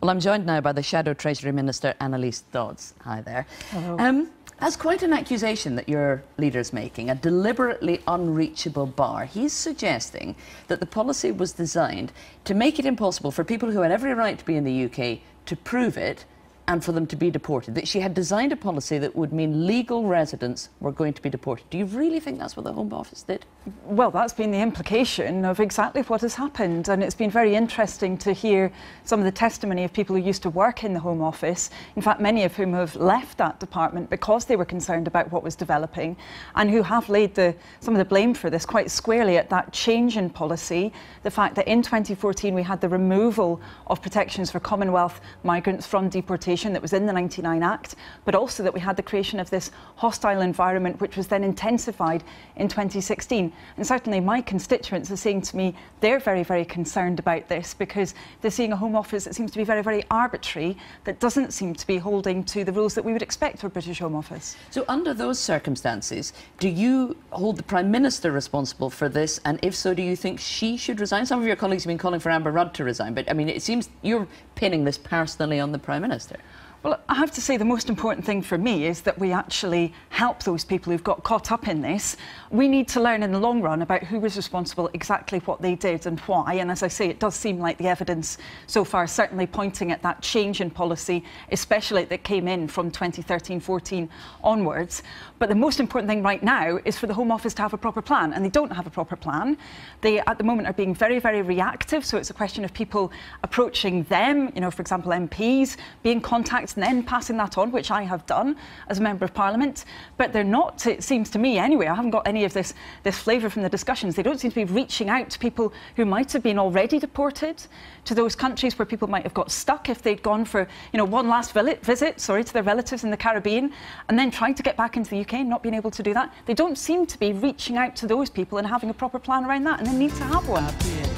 Well, I'm joined now by the Shadow Treasury Minister, Annalise Dodds. Hi there. Hello. That's quite an accusation that your leader's making, a deliberately unreachable bar. He's suggesting that the policy was designed to make it impossible for people who had every right to be in the UK to prove it and for them to be deported, that she had designed a policy that would mean legal residents were going to be deported. Do you really think that's what the Home Office did? Well, that's been the implication of exactly what has happened, and it's been very interesting to hear some of the testimony of people who used to work in the Home Office, in fact many of whom have left that department because they were concerned about what was developing, and who have laid some of the blame for this quite squarely at that change in policy, the fact that in 2014 we had the removal of protections for Commonwealth migrants from deportation that was in the 99 Act, but also that we had the creation of this hostile environment which was then intensified in 2016. And certainly my constituents are saying to me they're very, very concerned about this because they're seeing a Home Office that seems to be very, very arbitrary, that doesn't seem to be holding to the rules that we would expect for a British Home Office. So under those circumstances, do you hold the Prime Minister responsible for this? And if so, do you think she should resign? Some of your colleagues have been calling for Amber Rudd to resign, but I mean, it seems you're pinning this personally on the Prime Minister. Well, I have to say the most important thing for me is that we actually help those people who've got caught up in this. We need to learn in the long run about who was responsible, exactly what they did and why. And as I say, it does seem like the evidence so far is certainly pointing at that change in policy, especially that came in from 2013-14 onwards. But the most important thing right now is for the Home Office to have a proper plan, and they don't have a proper plan. They, at the moment, are being very, very reactive, so it's a question of people approaching them, you know, for example, MPs, being contacted and then passing that on, which I have done as a Member of Parliament. But they're not, it seems to me anyway, I haven't got any of this flavour from the discussions, they don't seem to be reaching out to people who might have been already deported, to those countries where people might have got stuck if they'd gone for, you know, one last visit to their relatives in the Caribbean, and then tried to get back into the UK and not being able to do that. They don't seem to be reaching out to those people and having a proper plan around that, and they need to have one.